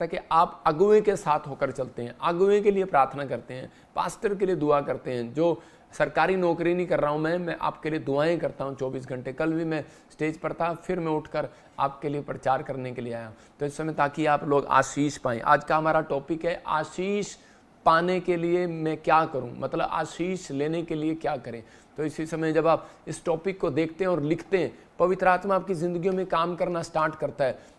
ताकि आप अगुवे के साथ होकर चलते हैं, अगुवे के लिए प्रार्थना करते हैं, पास्टर के लिए दुआ करते हैं। जो सरकारी नौकरी नहीं कर रहा हूं मैं आपके लिए दुआएं करता हूं 24 घंटे। कल भी मैं स्टेज पर था, फिर मैं उठकर आपके लिए प्रचार करने के लिए आया। तो इस समय ताकि आप लोग आशीष पाएं। आज का हमारा टॉपिक है आशीष पाने के लिए मैं क्या करूं, मतलब आशीष लेने के लिए क्या करें। तो इसी समय जब आप इस टॉपिक को देखते हैं और लिखते हैं, पवित्र आत्मा आपकी जिंदगी में काम करना स्टार्ट करता है।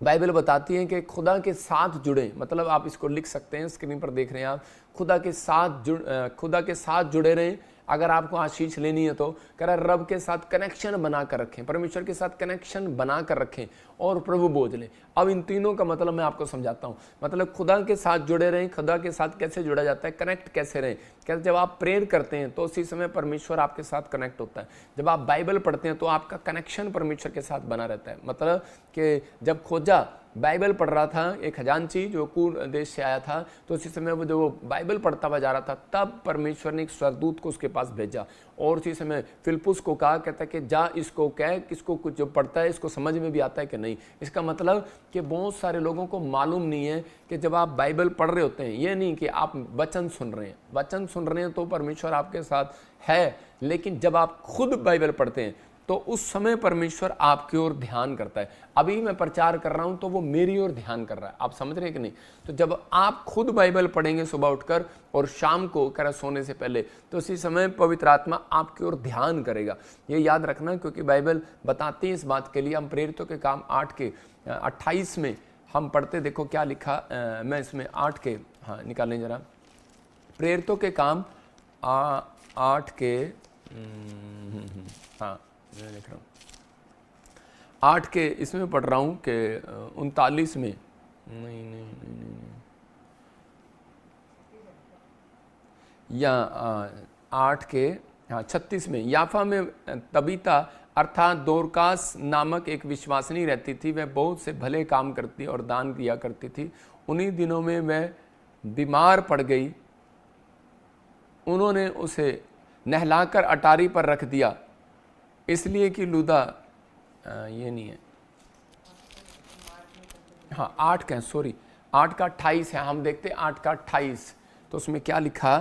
बाइबल बताती है कि खुदा के साथ जुड़े, मतलब आप इसको लिख सकते हैं, स्क्रीन पर देख रहे हैं आप, खुदा के साथ जुड़े रहें। अगर आपको आशीष लेनी है तो कह रहा है रब के साथ कनेक्शन बना कर रखें, परमेश्वर के साथ कनेक्शन बना कर रखें और प्रभु बोझ लें। अब इन तीनों का मतलब मैं आपको समझाता हूँ। मतलब खुदा के साथ जुड़े रहें, खुदा के साथ कैसे जुड़ा जाता है, कनेक्ट कैसे रहें। कहते जब आप प्रेयर करते हैं तो उसी समय परमेश्वर आपके साथ कनेक्ट होता है। जब आप बाइबल पढ़ते हैं तो आपका कनेक्शन परमेश्वर के साथ बना रहता है। मतलब कि जब खोजा बाइबल पढ़ रहा था, एक खजांची जो कूर देश से आया था, तो उसी समय वो जो बाइबल पढ़ता हुआ जा रहा था, तब परमेश्वर ने एक स्वर्गदूत को उसके पास भेजा और उसी समय फिलिप्पुस को कहा, कहता है कि जा इसको कह, किसको कुछ जो पढ़ता है इसको समझ में भी आता है कि नहीं। इसका मतलब कि बहुत सारे लोगों को मालूम नहीं है कि जब आप बाइबल पढ़ रहे होते हैं, ये नहीं कि आप वचन सुन रहे हैं, वचन सुन रहे हैं तो परमेश्वर आपके साथ है, लेकिन जब आप खुद बाइबल पढ़ते हैं तो उस समय परमेश्वर आपकी ओर ध्यान करता है। अभी मैं प्रचार कर रहा हूं तो वो मेरी ओर ध्यान कर रहा है। आप समझ रहे हैं कि नहीं? तो जब आप खुद बाइबल पढ़ेंगे सुबह उठकर और शाम को कर सोने से पहले, तो उसी समय पवित्र आत्मा आपकी ओर ध्यान करेगा। ये याद रखना, क्योंकि बाइबल बताती है इस बात के लिए। हम प्रेरितों के काम 8:28 में हम पढ़ते, देखो क्या लिखा। मैं इसमें 8 के निकालें जरा। प्रेरितों के काम 8 के मैं लिख रहा हूँ 8 के इसमें पढ़ रहा हूँ कि 39 में नहीं या 8 के 36 में, याफा में तबीता अर्थात दोरकास नामक एक विश्वासिनी रहती थी। वह बहुत से भले काम करती और दान दिया करती थी। उन्हीं दिनों में वह बीमार पड़ गई। उन्होंने उसे नहलाकर अटारी पर रख दिया, इसलिए कि लूदा ये नहीं है, 8 का 28 है। हम देखते 8 का 28, तो उसमें क्या लिखा,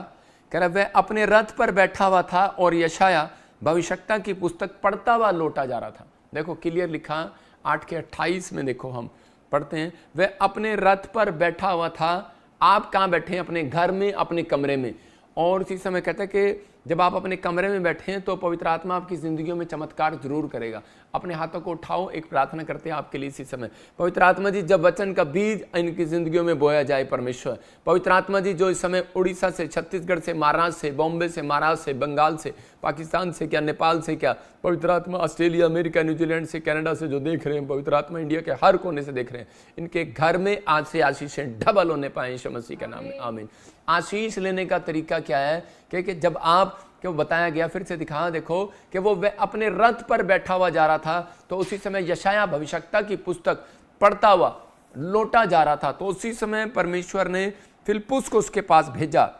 कह रहा वह अपने रथ पर बैठा हुआ था और यशाया भविष्यवक्ता की पुस्तक पढ़ता हुआ लौटा जा रहा था। देखो क्लियर लिखा 8 के 28 में, देखो हम पढ़ते हैं, वह अपने रथ पर बैठा हुआ था। आप कहाँ बैठे हैं? अपने घर में, अपने कमरे में। और इसी समय कहता है कि जब आप अपने कमरे में बैठे हैं तो पवित्र आत्मा आपकी जिंदगी में चमत्कार जरूर करेगा। अपने हाथों को उठाओ, एक प्रार्थना करते हैं आपके लिए इसी समय। पवित्र आत्मा जी, जब वचन का बीज इनकी जिंदगियों में बोया जाए परमेश्वर, पवित्र आत्मा जी जो इस समय उड़ीसा से, छत्तीसगढ़ से, महाराष्ट्र से, बॉम्बे से, महाराष्ट्र से, बंगाल से, पाकिस्तान से, क्या नेपाल से, क्या पवित्र आत्मा ऑस्ट्रेलिया, अमेरिका, न्यूजीलैंड से, कनाडा से जो देख रहे हैं, पवित्र आत्मा इंडिया के हर कोने से देख रहे हैं, इनके घर में आज से आशीषें डबल होने पाए यीशु मसीह के नाम में, आमीन। आशीष लेने का तरीका क्या है? क्योंकि जब आप क्यों बताया गया, फिर से दिखा, देखो कि वो अपने रथ पर बैठा हुआ जा रहा था, तो उसी समय यशाया भविष्यवक्ता की पुस्तक पढ़ता हुआ लौटा जा रहा था। तो उसी समय परमेश्वर ने फिलिप्पुस को उसके पास भेजा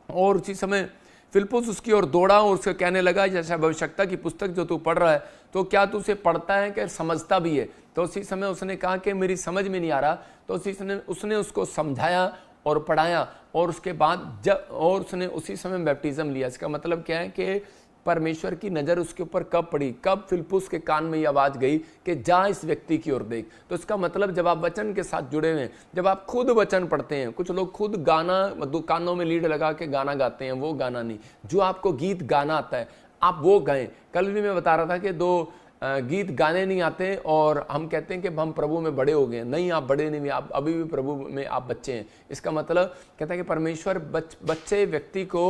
और उसी समय फिलिप्पुस उसकी ओर दौड़ा और उससे कहने लगा, यशाया भविष्यवक्ता की पुस्तक जो तू पढ़ रहा है, तो क्या तू उसे पढ़ता है कि समझता भी है? तो उसी समय उसने कहा कि मेरी समझ में नहीं आ रहा। तो उसी समय उसने उसको समझाया और पढ़ाया और उसके बाद उसने उसी समय बैप्टिज्म लिया। इसका मतलब क्या है कि परमेश्वर की नज़र उसके ऊपर कब पड़ी, कब फिलिप्पुस के कान में ये आवाज़ गई कि जा इस व्यक्ति की ओर देख। तो इसका मतलब जब आप वचन के साथ जुड़े हुए हैं, जब आप खुद वचन पढ़ते हैं, कुछ लोग खुद गाना कानों में लीड लगा के गाना गाते हैं, वो गाना नहीं। जो आपको गीत गाना आता है आप वो गाएं। कल भी मैं बता रहा था कि 2 गीत गाने नहीं आते और हम कहते हैं कि हम प्रभु में बड़े हो गए। नहीं, आप बड़े नहीं, आप अभी भी प्रभु में आप बच्चे हैं। इसका मतलब कहता है कि परमेश्वर बच्चे व्यक्ति को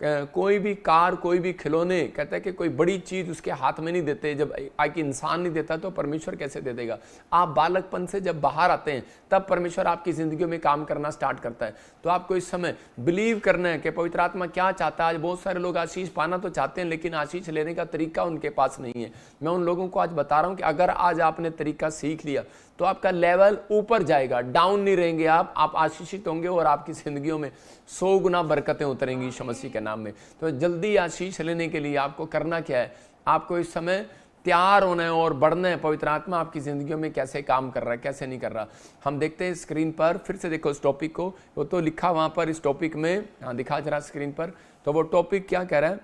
कोई भी कार, कोई भी खिलौने, कहता है कि कोई बड़ी चीज उसके हाथ में नहीं देते। जब एक इंसान नहीं देता तो परमेश्वर कैसे दे देगा? आप बालकपन से जब बाहर आते हैं तब परमेश्वर आपकी जिंदगी में काम करना स्टार्ट करता है। तो आपको इस समय बिलीव करना है कि पवित्र आत्मा क्या चाहता है। आज बहुत सारे लोग आशीष पाना तो चाहते हैं, लेकिन आशीष लेने का तरीका उनके पास नहीं है। मैं उन लोगों को आज बता रहा हूं कि अगर आज आपने तरीका सीख लिया तो आपका लेवल ऊपर जाएगा, डाउन नहीं रहेंगे आप आशीषित होंगे और आपकी जिंदगियों में 100 गुना बरकतें उतरेंगी यीशु मसीह के नाम में। तो जल्दी आशीष लेने के लिए आपको करना क्या है? आपको इस समय तैयार होना है और बढ़ना है। पवित्र आत्मा आपकी ज़िंदगियों में कैसे काम कर रहा है, कैसे नहीं कर रहा। हम देखते हैं स्क्रीन पर, फिर से देखो इस टॉपिक को, वो तो लिखा वहाँ पर इस टॉपिक में, हाँ दिखा जरा स्क्रीन पर। तो वो टॉपिक क्या कह रहा है,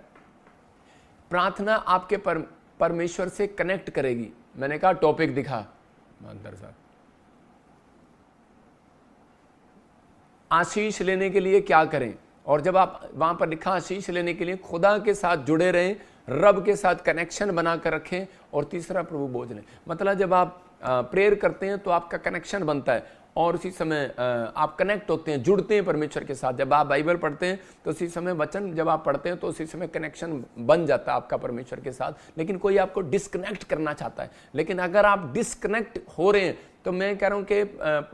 प्रार्थना आपके परमेश्वर से कनेक्ट करेगी। मैंने कहा टॉपिक दिखा अंदर साहब, आशीष लेने के लिए क्या करें। और जब आप वहां पर लिखा आशीष लेने के लिए खुदा के साथ जुड़े रहें, रब के साथ कनेक्शन बनाकर रखें, और तीसरा प्रभु बोझ लें। मतलब जब आप प्रेयर करते हैं तो आपका कनेक्शन बनता है और उसी समय आप कनेक्ट होते हैं, जुड़ते हैं परमेश्वर के साथ। जब आप बाइबल पढ़ते हैं तो उसी समय वचन जब आप पढ़ते हैं तो उसी समय कनेक्शन बन जाता है आपका परमेश्वर के साथ। लेकिन कोई आपको डिस्कनेक्ट करना चाहता है, लेकिन अगर आप डिस्कनेक्ट हो रहे हैं तो मैं कह रहा हूं कि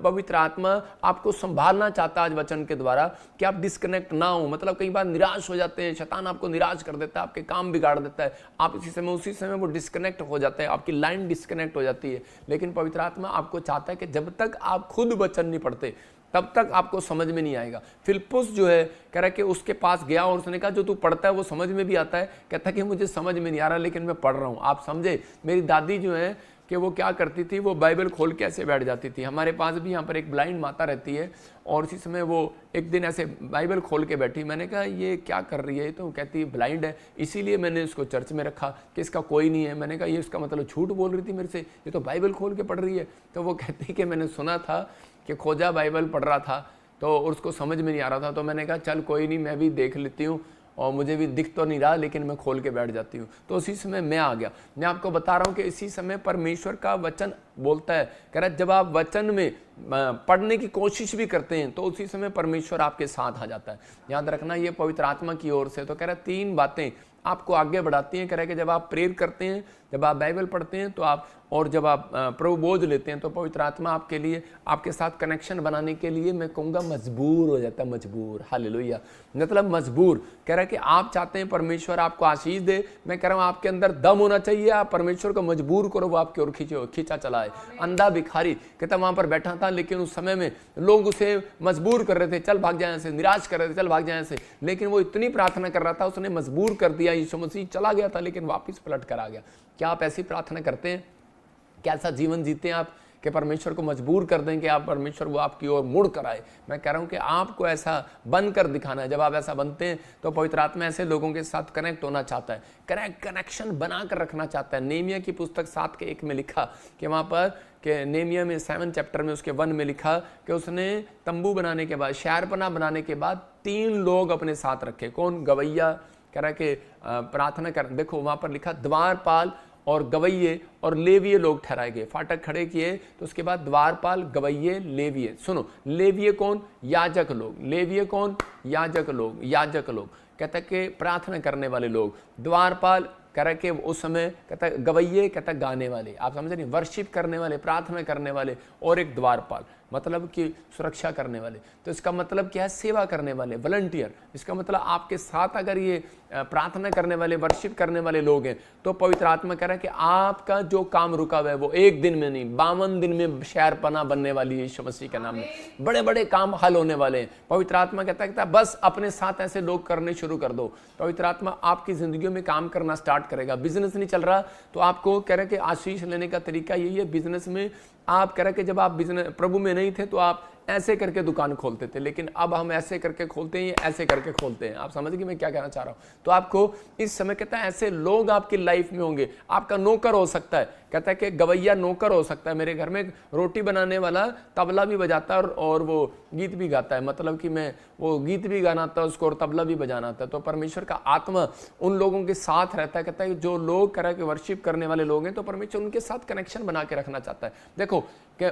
पवित्र आत्मा आपको संभालना चाहता है आज वचन के द्वारा कि आप डिस्कनेक्ट ना हो। मतलब कई बार निराश हो जाते हैं, शैतान आपको निराश कर देता है, आपके काम बिगाड़ देता है, आप उसी समय वो डिस्कनेक्ट हो जाते हैं, आपकी लाइन डिस्कनेक्ट हो जाती है। लेकिन पवित्र आत्मा आपको चाहता है कि जब तक आप खुद वचन नहीं पढ़ते तब तक आपको समझ में नहीं आएगा। फिलिप्पुस जो है कह रहा है कि उसके पास गया और उसने कहा जो तू पढ़ता है वो समझ में भी आता है। कहता है कि मुझे समझ में नहीं आ रहा लेकिन मैं पढ़ रहा हूँ। आप समझे, मेरी दादी जो है कि वो क्या करती थी, वो बाइबल खोल के ऐसे बैठ जाती थी। हमारे पास भी यहाँ पर एक ब्लाइंड माता रहती है और उसी समय वो एक दिन ऐसे बाइबल खोल के बैठी। मैंने कहा ये क्या कर रही है, तो कहती है ब्लाइंड है, इसीलिए मैंने इसको चर्च में रखा कि इसका कोई नहीं है। मैंने कहा ये इसका मतलब झूठ बोल रही थी मेरे से, ये तो बाइबल खोल के पढ़ रही है। तो वो कहती कि मैंने सुना था कि खोजा बाइबल पढ़ रहा था तो उसको समझ में नहीं आ रहा था, तो मैंने कहा चल कोई नहीं, मैं भी देख लेती हूँ, और मुझे भी दिख तो नहीं रहा लेकिन मैं खोल के बैठ जाती हूँ। तो उसी समय मैं आ गया। मैं आपको बता रहा हूँ कि इसी समय परमेश्वर का वचन बोलता है, कह रहा है जब आप वचन में पढ़ने की कोशिश भी करते हैं तो उसी समय परमेश्वर आपके साथ आ जाता है। याद रखना ये पवित्र आत्मा की ओर से। तो कह रहा है 3 बातें आपको आगे बढ़ाती हैं। कह रहा है कि जब आप प्रेयर करते हैं, जब आप बाइबल पढ़ते हैं तो आप, और जब आप प्रभु बोझ लेते हैं तो पवित्र आत्मा आपके लिए, आपके साथ कनेक्शन बनाने के लिए मैं कहूँगा मजबूर हो जाता है। मजबूर, हालेलुया, मतलब मजबूर। कह रहा है कि आप चाहते हैं परमेश्वर आपको आशीष दे, मैं कह रहा हूँ आपके अंदर दम होना चाहिए। आप परमेश्वर को मजबूर करो वो आपकी ओर खींचा चलाए। अंधा भिखारी कहता वहां पर बैठा था लेकिन उस समय में लोग उसे मजबूर कर रहे थे, चल भाग जाए से, निराश कर रहे थे, चल भाग जाए से, लेकिन वो इतनी प्रार्थना कर रहा था उसने मजबूर कर दिया। यीशु मसीह चला गया था लेकिन वापस पलट कर आ गया। क्या आप ऐसी प्रार्थना करते हैं? कैसा जीवन जीते हैं आप कि परमेश्वर को मजबूर कर दें कि आप परमेश्वर वो आपकी ओर मुड़ कर आए? मैं कह रहा हूं कि आपको ऐसा बनकर दिखाना है। जब आप ऐसा बनते हैं तो पवित्र आत्मा ऐसे लोगों के साथ कनेक्ट होना चाहता है, कनेक्शन बनाकर रखना चाहता है। नेमिया की पुस्तक 7:1 में लिखा कि वहां पर कि नेमिया में 7 चैप्टर में उसके 1 में लिखा कि उसने तंबू बनाने के बाद, शहरपनाह बनाने के बाद 3 लोग अपने साथ रखे। कौन? गवैया। कह रहा है कि प्रार्थना कर, देखो वहां पर लिखा द्वारपाल और गवैये और लेविये लोग ठहराए गए। फाटक खड़े किए तो उसके बाद द्वारपाल, गवैये, लेविये। सुनो, लेविये कौन? याजक लोग। लेविये कौन? याजक लोग। याजक लोग कहता है कि प्रार्थना करने वाले लोग। द्वारपाल कह रहा है कि उस समय कहता है, गवैये कहता है गाने वाले, आप समझ नहीं, वर्शिप करने वाले, प्रार्थना करने वाले, और एक द्वारपाल मतलब कि सुरक्षा करने वाले। तो इसका मतलब क्या है? सेवा करने वाले, वॉलंटियर। इसका मतलब आपके साथ अगर ये प्रार्थना करने वाले, वर्शिप करने वाले लोग हैं तो पवित्र आत्मा कह रहा है कि आपका जो काम रुका हुआ है वो 1 दिन में नहीं, 52 दिन में शहरपनाह बनने वाली है यीशु मसीह के नाम में। बड़े बड़े काम हल होने वाले हैं। पवित्र आत्मा कहता है बस अपने साथ ऐसे लोग करने शुरू कर दो। पवित्र आत्मा आपकी जिंदगियों में काम करना स्टार्ट करेगा। बिजनेस नहीं चल रहा तो आपको कह रहे कि आशीष लेने का तरीका यही है। बिजनेस में आप कह रहे कि जब आप बिजनेस प्रभु में नहीं थे तो आप ऐसे करके दुकान खोलते थे, लेकिन अब हम ऐसे करके खोलते हैं, ऐसे करके खोलते हैं। आप समझ गए मैं क्या कहना चाह रहा हूं? तो आपको इस समय कहता है ऐसे लोग आपकी लाइफ में होंगे। आपका नौकर हो सकता है, कहता है कि गवैया नौकर हो सकता है। मेरे घर में रोटी बनाने वाला तबला भी बजाता है और वो गीत भी गाता है, मतलब कि मैं वो गीत भी गाना था उसको और तबला भी बजाना था। तो परमेश्वर का आत्मा उन लोगों के साथ रहता है। कहता है जो लोग कह रहा है कि वर्शिप करने वाले लोग हैं तो परमेश्वर उनके साथ कनेक्शन बना के रखना चाहता है। देखो कि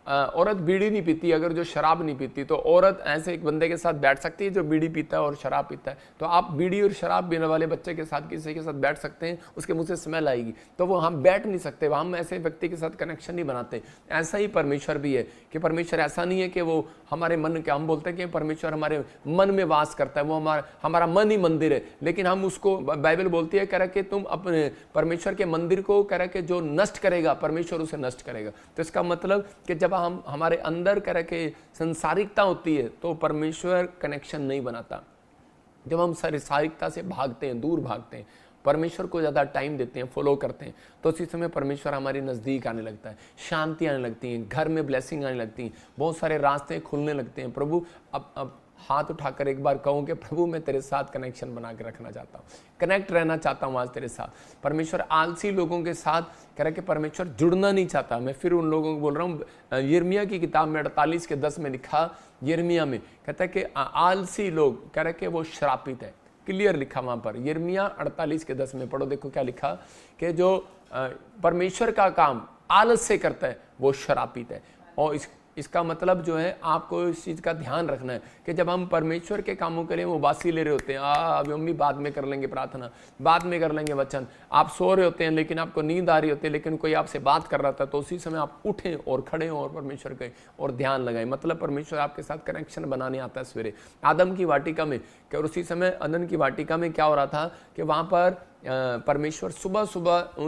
औरत बीड़ी नहीं पीती अगर जो शराब नहीं पीती, तो औरत ऐसे एक बंदे के साथ बैठ सकती है जो बीड़ी पीता है और शराब पीता है। तो आप बीड़ी और शराब पीने वाले बच्चे के साथ किसी के साथ बैठ सकते हैं, उसके मुंह से स्मेल आएगी, तो वो हम बैठ नहीं सकते, हम ऐसे व्यक्ति के साथ कनेक्शन नहीं बनाते। ऐसा ही परमेश्वर भी है कि परमेश्वर ऐसा नहीं है कि वो हमारे मन के, हम बोलते हैं कि परमेश्वर हमारे मन में वास करता है, वो हमारा मन ही मंदिर है, लेकिन हम उसको, बाइबल बोलती है कह रहा कि तुम अपने परमेश्वर के मंदिर को कह रहा कि जो नष्ट करेगा परमेश्वर उसे नष्ट करेगा। तो इसका मतलब कि जब हम हमारे अंदर कह रहे कि संसारिकता होती है तो परमेश्वर कनेक्शन नहीं बनाता। जब हम संसारिकता से भागते हैं, दूर भागते हैं, परमेश्वर को ज़्यादा टाइम देते हैं, फॉलो करते हैं, तो उसी समय परमेश्वर हमारे नज़दीक आने लगता है, शांति आने लगती है, घर में ब्लेसिंग आने लगती है, बहुत सारे रास्ते खुलने लगते हैं। प्रभु अब हाथ उठाकर एक बार कहूँ कि प्रभु मैं तेरे साथ कनेक्शन बना के रखना चाहता हूँ, कनेक्ट रहना चाहता हूँ आज तेरे साथ। परमेश्वर आलसी लोगों के साथ कह रहा है कि परमेश्वर जुड़ना नहीं चाहता। मैं फिर उन लोगों को बोल रहा हूँ, यिर्मयाह की किताब में 48:10 में लिखा, यिर्मयाह में कहता है कि आलसी लोग कह रहे कि वो श्रापित है, क्लियर लिखा वहाँ पर। यिर्मयाह 48:10 में पढ़ो, देखो क्या लिखा कि जो परमेश्वर का काम आलस से करता है वो श्रापित है। और इसका मतलब जो है आपको इस चीज़ का ध्यान रखना है कि जब हम परमेश्वर के कामों के लिए वो बासी ले रहे होते हैं, अभी हम भी बाद में कर लेंगे प्रार्थना, बाद में कर लेंगे वचन, आप सो रहे होते हैं लेकिन आपको नींद आ रही होती है, लेकिन कोई आपसे बात कर रहा था, तो उसी समय आप उठें और खड़े हों और परमेश्वर के और ध्यान लगाएं। मतलब परमेश्वर आपके साथ कनेक्शन बनाने आता है सवेरे। आदम की वाटिका में क्या, और उसी समय अदन की वाटिका में क्या हो रहा था कि वहाँ पर परमेश्वर सुबह सुबह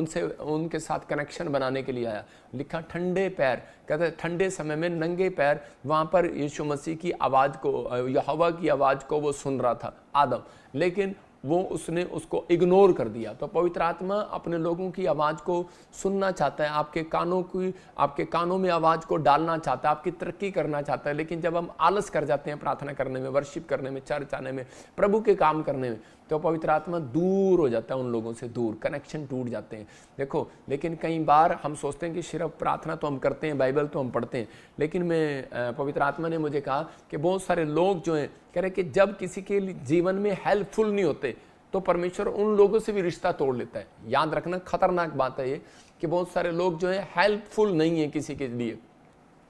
उनके साथ कनेक्शन बनाने के लिए आया। लिखा ठंडे पैर, कहते ठंडे समय में नंगे पैर वहाँ पर यीशु मसीह की आवाज़ को, यहोवा की आवाज़ को वो सुन रहा था आदम, लेकिन वो उसने उसको इग्नोर कर दिया। तो पवित्र आत्मा अपने लोगों की आवाज़ को सुनना चाहता है, आपके कानों में आवाज़ को डालना चाहता है, आपकी तरक्की करना चाहता है। लेकिन जब हम आलस कर जाते हैं प्रार्थना करने में, वर्शिप करने में, चर्च आने में, प्रभु के काम करने में, तो पवित्र आत्मा दूर हो जाता है, उन लोगों से दूर, कनेक्शन टूट जाते हैं। देखो, लेकिन कई बार हम सोचते हैं कि सिर्फ प्रार्थना तो हम करते हैं, बाइबल तो हम पढ़ते हैं, लेकिन मैं पवित्र आत्मा ने मुझे कहा कि बहुत सारे लोग जो हैं कह रहे कि जब किसी के जीवन में हेल्पफुल नहीं होते तो परमेश्वर उन लोगों से भी रिश्ता तोड़ लेता है। याद रखना, खतरनाक बात है ये कि बहुत सारे लोग जो है हेल्पफुल नहीं है किसी के लिए।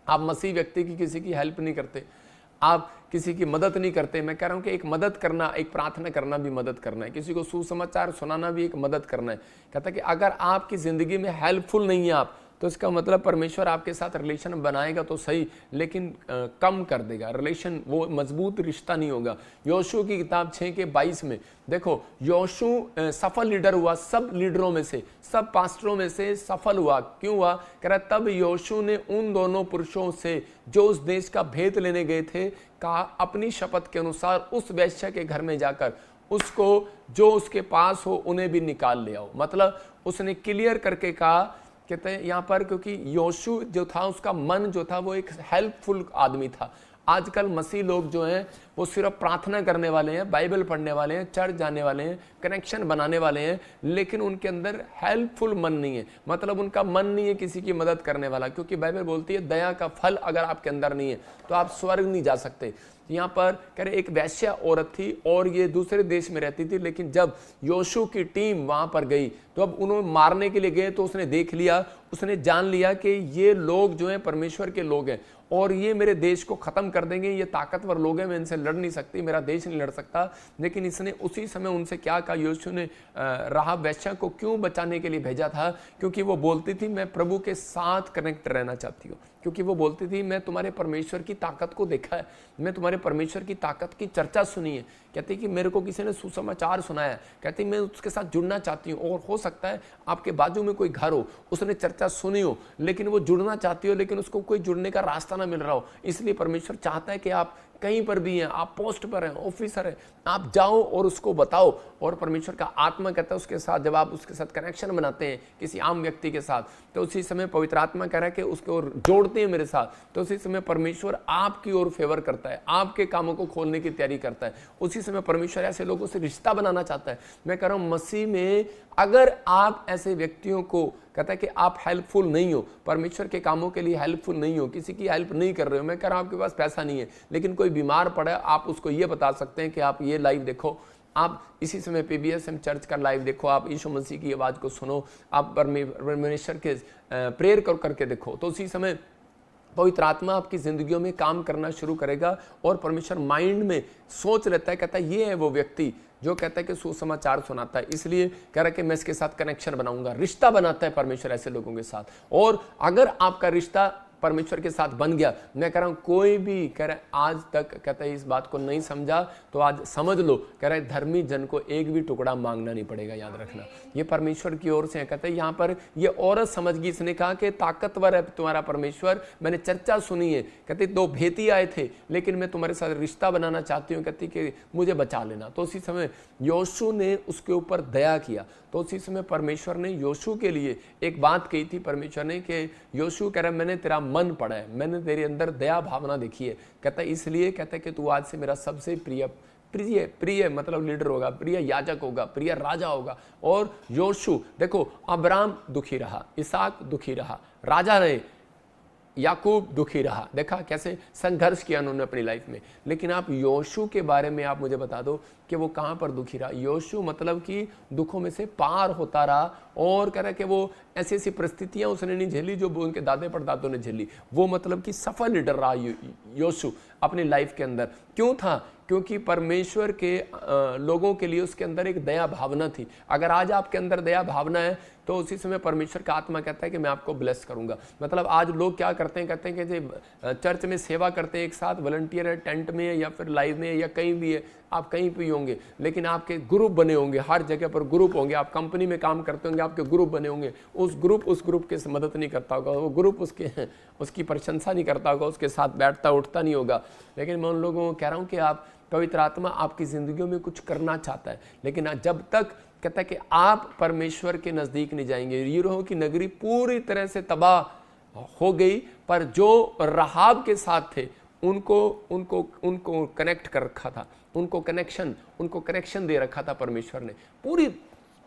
आप मसीह व्यक्ति की किसी की हेल्प नहीं करते, आप किसी की मदद नहीं करते। मैं कह रहा हूँ कि एक मदद करना, एक प्रार्थना करना भी मदद करना है, किसी को सुसमाचार सुनाना भी एक मदद करना है। कहता है कि अगर आपकी ज़िंदगी में हेल्पफुल नहीं है आप, तो इसका मतलब परमेश्वर आपके साथ रिलेशन बनाएगा तो सही, लेकिन कम कर देगा रिलेशन, वो मजबूत रिश्ता नहीं होगा। योशू की किताब 6:22 में देखो, योशू सफल लीडर हुआ, सब लीडरों में से, सब पास्टरों में से सफल हुआ। क्यों हुआ? कह रहा तब योशू ने उन दोनों पुरुषों से जो उस देश का भेद लेने गए थे, कहा अपनी शपथ के अनुसार उस वेश्या के घर में जाकर उसको जो उसके पास हो उन्हें भी निकाल ले आओ। मतलब उसने क्लियर करके कहा, कहते हैं यहाँ पर, क्योंकि योशू जो था उसका मन जो था वो एक हेल्पफुल आदमी था। आजकल मसीह लोग जो हैं वो सिर्फ प्रार्थना करने वाले हैं, बाइबल पढ़ने वाले हैं, चर्च जाने वाले हैं, कनेक्शन बनाने वाले हैं, लेकिन उनके अंदर हेल्पफुल मन नहीं है। मतलब उनका मन नहीं है किसी की मदद करने वाला, क्योंकि बाइबल बोलती है दया का फल अगर आपके अंदर नहीं है तो आप स्वर्ग नहीं जा सकते। यहाँ पर कह रहे एक वैश्या औरत थी और ये दूसरे देश में रहती थी, लेकिन जब योशू की टीम वहां पर गई तो अब उन्होंने मारने के लिए गए तो उसने देख लिया, उसने जान लिया कि ये लोग जो हैं परमेश्वर के लोग हैं और ये मेरे देश को खत्म कर देंगे, ये ताकतवर लोग हैं, मैं इनसे लड़ नहीं सकती, मेरा देश नहीं लड़ सकता। लेकिन इसने उसी समय उनसे क्या कहा, योशू ने राहाब वैश्या को क्यों बचाने के लिए भेजा था? क्योंकि वो बोलती थी मैं प्रभु के साथ कनेक्ट रहना चाहती हूँ, क्योंकि वो बोलती थी मैं तुम्हारे परमेश्वर की ताकत को देखा है, मैं तुम्हारे परमेश्वर की ताकत की चर्चा सुनी है। कहती कि मेरे को किसी ने सुसमाचार सुनाया है, कहती मैं उसके साथ जुड़ना चाहती हूँ। और हो सकता है आपके बाजू में कोई घर हो, उसने चर्चा सुनी हो, लेकिन वो जुड़ना चाहती हो, लेकिन उसको कोई जुड़ने का रास्ता ना मिल रहा हो। इसलिए परमेश्वर चाहता है कि आप कहीं पर भी हैं, आप पोस्ट पर हैं, ऑफिसर हैं, आप जाओ और उसको बताओ। और परमेश्वर का आत्मा कहता है उसके साथ, जब आप उसके साथ कनेक्शन बनाते हैं किसी आम व्यक्ति के साथ, तो उसी समय पवित्र आत्मा कह रहा है कि उसको और जोड़ते हैं मेरे साथ, तो उसी समय परमेश्वर आपकी ओर फेवर करता है, आपके कामों को खोलने की तैयारी करता है। उसी समय परमेश्वर ऐसे लोगों से रिश्ता बनाना चाहता है। मैं कह रहा हूँ मसीह में अगर आप ऐसे व्यक्तियों को, कहता है कि आप हेल्पफुल नहीं हो, परमेश्वर के कामों के लिए हेल्पफुल नहीं हो, किसी की हेल्प नहीं कर रहे हो। मैं कह रहा हूँ आपके पास पैसा नहीं है, लेकिन कोई बीमार पड़ा है, आप उसको ये बता सकते हैं कि आप ये लाइव देखो, आप इसी समय PBSM चर्च का लाइव देखो, आप यीशु मसीह की आवाज़ को सुनो, आप परमेश्वर के प्रेयर करके देखो, तो उसी समय पवित्र आत्मा आपकी जिंदगियों में काम करना शुरू करेगा। और परमेश्वर माइंड में सोच लेता है, कहता है ये है वो व्यक्ति जो कहता है कि सुसमाचार सुनाता है, इसलिए कह रहा है कि मैं इसके साथ कनेक्शन बनाऊंगा। रिश्ता बनाता है परमेश्वर ऐसे लोगों के साथ। और अगर आपका रिश्ता परमेश्वर के साथ बन गया। मैं कह रहा हूं कोई भी कह रहा है आज तक कहता है इस बात को नहीं समझा तो आज समझ लो, कह रहा है धर्मी जन को एक भी टुकड़ा मांगना नहीं पड़ेगा। याद रखना ये परमेश्वर की ओर से है। कहते हैं यहाँ पर ये औरत समझ गई, इसने कहा कि ताकतवर है तुम्हारा परमेश्वर, मैंने चर्चा सुनी है। कहते 2 भेती आए थे लेकिन मैं तुम्हारे साथ रिश्ता बनाना चाहती हूँ, कहती कि मुझे बचा लेना। तो उसी समय योशू ने उसके ऊपर दया किया। तो उसी समय परमेश्वर ने योशू के लिए एक बात कही थी परमेश्वर ने कि योशू कह रहा है मैंने तेरा मन पढ़ा है, मैंने तेरे अंदर दया भावना देखी है। कहता है इसलिए कहता है कि तू आज से मेरा सबसे प्रिय प्रिय प्रिय मतलब लीडर होगा, प्रिय याजक होगा, प्रिय राजा होगा। और योशू देखो अब्राम दुखी रहा, इसहाक दुखी रहा, राजा रहे, याकूब दुखी रहा। देखा कैसे संघर्ष किया उन्होंने अपनी लाइफ में। लेकिन आप योशू के बारे में आप मुझे बता दो कि वो कहाँ पर दुखी रहा। योशू मतलब कि दुखों में से पार होता रहा और कह रहा कि वो ऐसी ऐसी परिस्थितियां उसने नहीं झेली जो उनके दादे परदादों ने झेली। वो मतलब कि सफल लीडर रहा योशू अपनी लाइफ के अंदर। क्यों था? क्योंकि परमेश्वर के लोगों के लिए उसके अंदर एक दया भावना थी। अगर आज आपके अंदर दया भावना है तो उसी समय परमेश्वर का आत्मा कहता है कि मैं आपको ब्लेस करूंगा। मतलब आज लोग क्या करते हैं, कहते हैं कि जो चर्च में सेवा करते हैं एक साथ, वॉलंटियर है, टेंट में है या फिर लाइव में है या कहीं भी है, आप कहीं भी होंगे लेकिन आपके ग्रुप बने होंगे, हर जगह पर ग्रुप होंगे। आप कंपनी में काम करते होंगे, आपके ग्रुप बने होंगे। उस ग्रुप के मदद नहीं करता होगा, वो ग्रुप उसकी प्रशंसा नहीं करता होगा, उसके साथ बैठता उठता नहीं होगा। लेकिन मैं उन लोगों को कह रहा हूँ कि आप पवित्र आत्मा आपकी जिंदगियों में कुछ करना चाहता है, लेकिन जब तक कहता है कि आप परमेश्वर के नजदीक नहीं जाएंगे। यरीहो की नगरी पूरी तरह से तबाह हो गई, पर जो राहाब के साथ थे उनको कनेक्ट कर रखा था, उनको कनेक्शन दे रखा था परमेश्वर ने।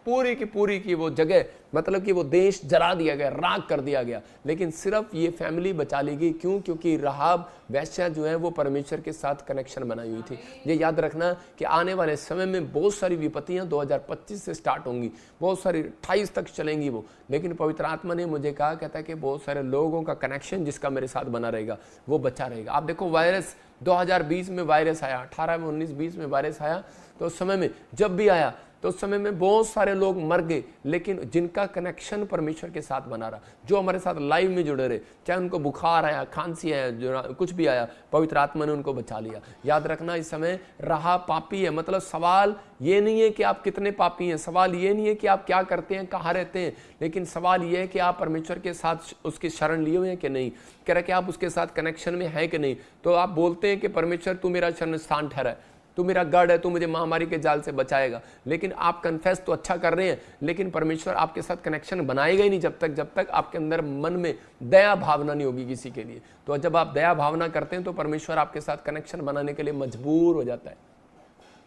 पूरी की वो जगह मतलब कि वो देश जला दिया गया, राख कर दिया गया, लेकिन सिर्फ ये फैमिली बचा ली गई। क्यों? क्योंकि राहाब वैश्या जो है वो परमेश्वर के साथ कनेक्शन बनाई हुई थी। ये याद रखना कि आने वाले समय में बहुत सारी विपत्तियां 2025 से स्टार्ट होंगी, बहुत सारी 28 तक चलेंगी वो। लेकिन पवित्र आत्मा ने मुझे कहा, कहता है कि बहुत सारे लोगों का कनेक्शन जिसका मेरे साथ बना रहेगा वो बचा रहेगा। आप देखो वायरस 2020 में वायरस आया, 18 में 19 20 में वायरस आया, तो उस समय में जब भी आया तो उस समय में बहुत सारे लोग मर गए, लेकिन जिनका कनेक्शन परमेश्वर के साथ बना रहा, जो हमारे साथ लाइव में जुड़े रहे, चाहे उनको बुखार आया, खांसी आया, कुछ भी आया, पवित्र आत्मा ने उनको बचा लिया। याद रखना इस समय रहा पापी है, मतलब सवाल ये नहीं है कि आप कितने पापी हैं, सवाल ये नहीं है कि आप क्या करते हैं, कहाँ रहते हैं, लेकिन सवाल ये है कि आप परमेश्वर के साथ उसकी शरण लिए हुए हैं कि नहीं। कह रहा कि आप उसके साथ कनेक्शन में है कि नहीं। तो आप बोलते हैं कि परमेश्वर तू मेरा शरण स्थान ठहरा है, तू मेरा गढ़ है, तू मुझे महामारी के जाल से बचाएगा, लेकिन आप कन्फेस तो अच्छा कर रहे हैं, लेकिन परमेश्वर आपके साथ कनेक्शन बनाएगा ही नहीं जब तक आपके अंदर मन में दया भावना नहीं होगी किसी के लिए। तो जब आप दया भावना करते हैं तो परमेश्वर आपके साथ कनेक्शन बनाने के लिए मजबूर हो जाता है।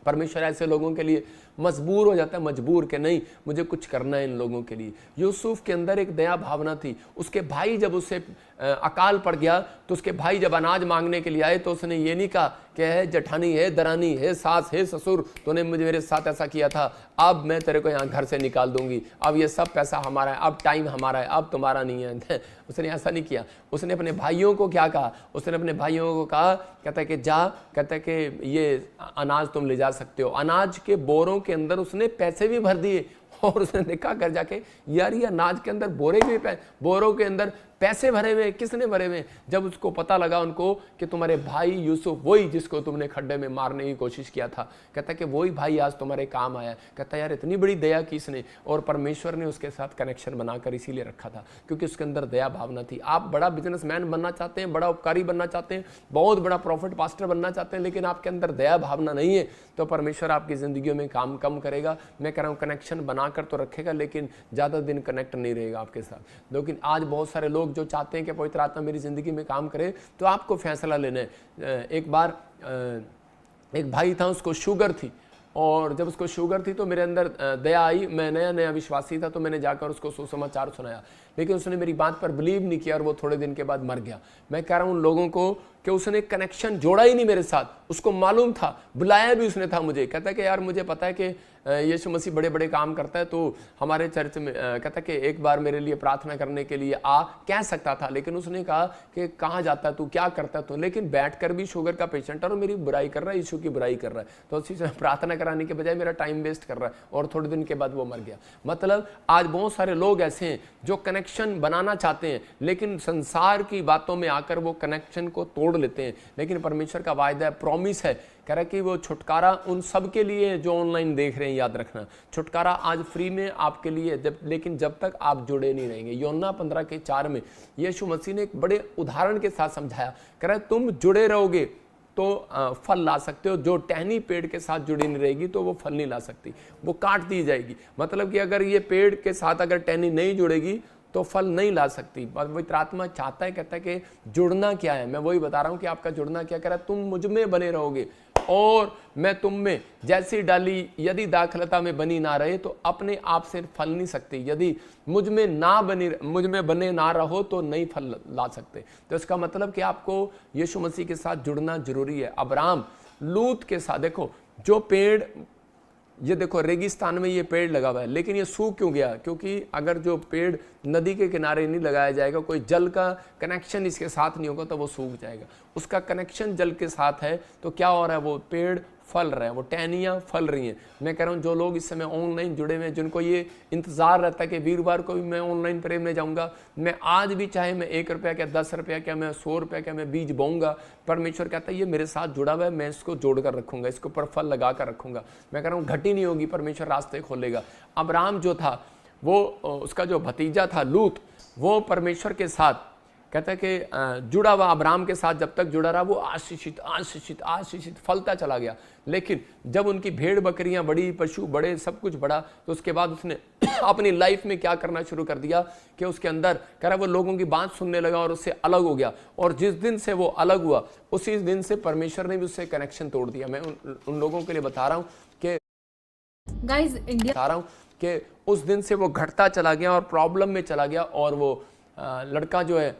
परमेश्वर ऐसे लोगों के लिए मजबूर हो जाता है, मजबूर के नहीं मुझे कुछ करना है इन लोगों के लिए। यूसुफ के अंदर एक दया भावना थी। उसके भाई जब उसे अकाल पड़ गया तो उसके भाई जब अनाज मांगने के लिए आए तो उसने ये नहीं कहा कि है जठानी, है दरानी, है सास, है ससुर, तूने मुझे मेरे साथ ऐसा किया था, अब मैं तेरे को यहाँ घर से निकाल दूंगी, अब ये सब पैसा हमारा है, अब टाइम हमारा है, अब तुम्हारा नहीं है। उसने ऐसा नहीं किया। उसने अपने भाइयों को क्या कहा? उसने अपने भाइयों को कहा, कहता है कि जा, कहता है कि ये अनाज तुम ले जा सकते हो। अनाज के बोरों के अंदर उसने पैसे भी भर दिए और उसने देखा कर जाके यार ये अनाज के अंदर बोरों के अंदर पैसे भरे हुए। किसने भरे हुए? जब उसको पता लगा उनको कि तुम्हारे भाई यूसुफ वही जिसको तुमने खड्डे में मारने की कोशिश किया था, कहता कि वही भाई आज तुम्हारे काम आया। कहता यार इतनी बड़ी दया की इसने, और परमेश्वर ने उसके साथ कनेक्शन बनाकर इसीलिए रखा था क्योंकि उसके अंदर दया भावना थी। आप बड़ा बिजनेसमैन बनना चाहते हैं, बड़ा उपकारी बनना चाहते हैं, बहुत बड़ा प्रॉफिट पास्टर बनना चाहते हैं, लेकिन आपके अंदर दया भावना नहीं है तो परमेश्वर आपकी जिंदगियों में काम कम करेगा। मैं कह रहा हूँ कनेक्शन बनाकर तो रखेगा, लेकिन ज़्यादा दिन कनेक्ट नहीं रहेगा आपके साथ। लेकिन आज बहुत सारे लोग जो चाहते हैं कि पवित्र आत्मा मेरी जिंदगी में काम करे, तो आपको फैसला लेना है। एक बार एक भाई था, उसको शुगर थी, और जब उसको शुगर थी तो मेरे अंदर दया आई। मैं नया विश्वासी था तो मैंने जाकर उसको सुसमाचार सुनाया, लेकिन उसने मेरी बात पर बिलीव नहीं किया और वो थोड़े दिन के बाद मर गया। मैं कह रहा हूँ उन लोगों को कि उसने कनेक्शन जोड़ा ही नहीं मेरे साथ, उसको मालूम था, बुलाया भी उसने था मुझे, कहता है कि यार मुझे पता है कि यीशु मसीह बड़े बड़े काम करता है, तो हमारे चर्च में कहता है कि एक बार मेरे लिए प्रार्थना करने के लिए आ, कह सकता था, लेकिन उसने कहा कि कहाँ जाता है तू, क्या करता है तू, लेकिन बैठकर भी शुगर का पेशेंट है और मेरी बुराई कर रहा है, यीशु की बुराई कर रहा है, तो उसी से प्रार्थना कराने के बजाय मेरा टाइम वेस्ट कर रहा है, और थोड़े दिन के बाद वो मर गया। मतलब आज बहुत सारे लोग ऐसे हैं जो कनेक्शन बनाना चाहते हैं, लेकिन संसार की बातों में आकर वो कनेक्शन को तोड़ लेते हैं। लेकिन परमेश्वर का वायदा है, प्रॉमिस है, कह रहा है कि वो छुटकारा उन सब के लिए जो ऑनलाइन देख रहे हैं, याद रखना छुटकारा आज फ्री में आपके लिए, लेकिन जब तक आप जुड़े नहीं रहेंगे। यूहन्ना 15:4 में यीशु मसीह ने एक बड़े उदाहरण के साथ समझाया, कह रहा है तुम जुड़े रहोगे तो फल ला सकते हो, जो टहनी पेड़ के साथ जुड़ी नहीं रहेगी तो वो फल नहीं ला सकती, वो काट दी जाएगी। मतलब कि अगर ये पेड़ के साथ अगर टहनी नहीं जुड़ेगी तो फल नहीं ला सकती। पवित्र आत्मा चाहता है, कहता है कि जुड़ना क्या है, मैं वही बता रहा हूं कि आपका जुड़ना क्या, कह रहा है तुम मुझ में बने रहोगे और मैं तुम में। जैसी डाली यदि दाखलता में बनी ना रहे तो अपने आप से फल नहीं सकती, यदि मुझ में बने ना रहो तो नहीं फल ला सकते। तो इसका मतलब कि आपको यीशु मसीह के साथ जुड़ना जरूरी है। अब्राहम लूत के साथ, देखो जो पेड़, ये देखो रेगिस्तान में ये पेड़ लगा हुआ है, लेकिन ये सूख क्यों गया? क्योंकि अगर जो पेड़ नदी के किनारे नहीं लगाया जाएगा, कोई जल का कनेक्शन इसके साथ नहीं होगा तो वो सूख जाएगा। उसका कनेक्शन जल के साथ है तो क्या हो रहा है, वो पेड़ फल रहे हैं, वो टहनियाँ फल रही हैं। मैं कह रहा हूँ जो लोग इस समय ऑनलाइन जुड़े हुए हैं, जिनको ये इंतजार रहता है कि वीरवार को भी मैं ऑनलाइन प्रेम में जाऊँगा, मैं आज भी चाहे मैं 1 रुपया क्या 10 रुपया क्या मैं 100 रुपया क्या मैं बीज बोऊंगा, परमेश्वर कहता है ये मेरे साथ जुड़ा हुआ है, मैं इसको जोड़ कर रखूँगा, इसके ऊपर फल लगा कर रखूँगा। मैं कह रहा हूँ घटी नहीं होगी, परमेश्वर रास्ते खोलेगा। अब्राहम जो था वो, उसका जो भतीजा था लूत, वो परमेश्वर के साथ कहता है कि जुड़ा हुआ, अब्राहम के साथ जब तक जुड़ा रहा वो आशीषित आशीषित आशीषित फलता चला गया। लेकिन जब उनकी भेड़ बकरियां बड़ी, पशु बड़े, सब कुछ बढ़ा, तो उसके बाद उसने अपनी लाइफ में क्या करना शुरू कर दिया कि उसके अंदर कह रहा वो लोगों की बात सुनने लगा और उससे अलग हो गया। और जिस दिन से वो अलग हुआ उसी दिन से परमेश्वर ने भी उससे कनेक्शन तोड़ दिया। मैं उन लोगों के लिए बता रहा हूँ कि गाइस इंडिया बता रहा हूँ कि उस दिन से वो घटता चला गया और प्रॉब्लम में चला गया। और वो लड़का जो है,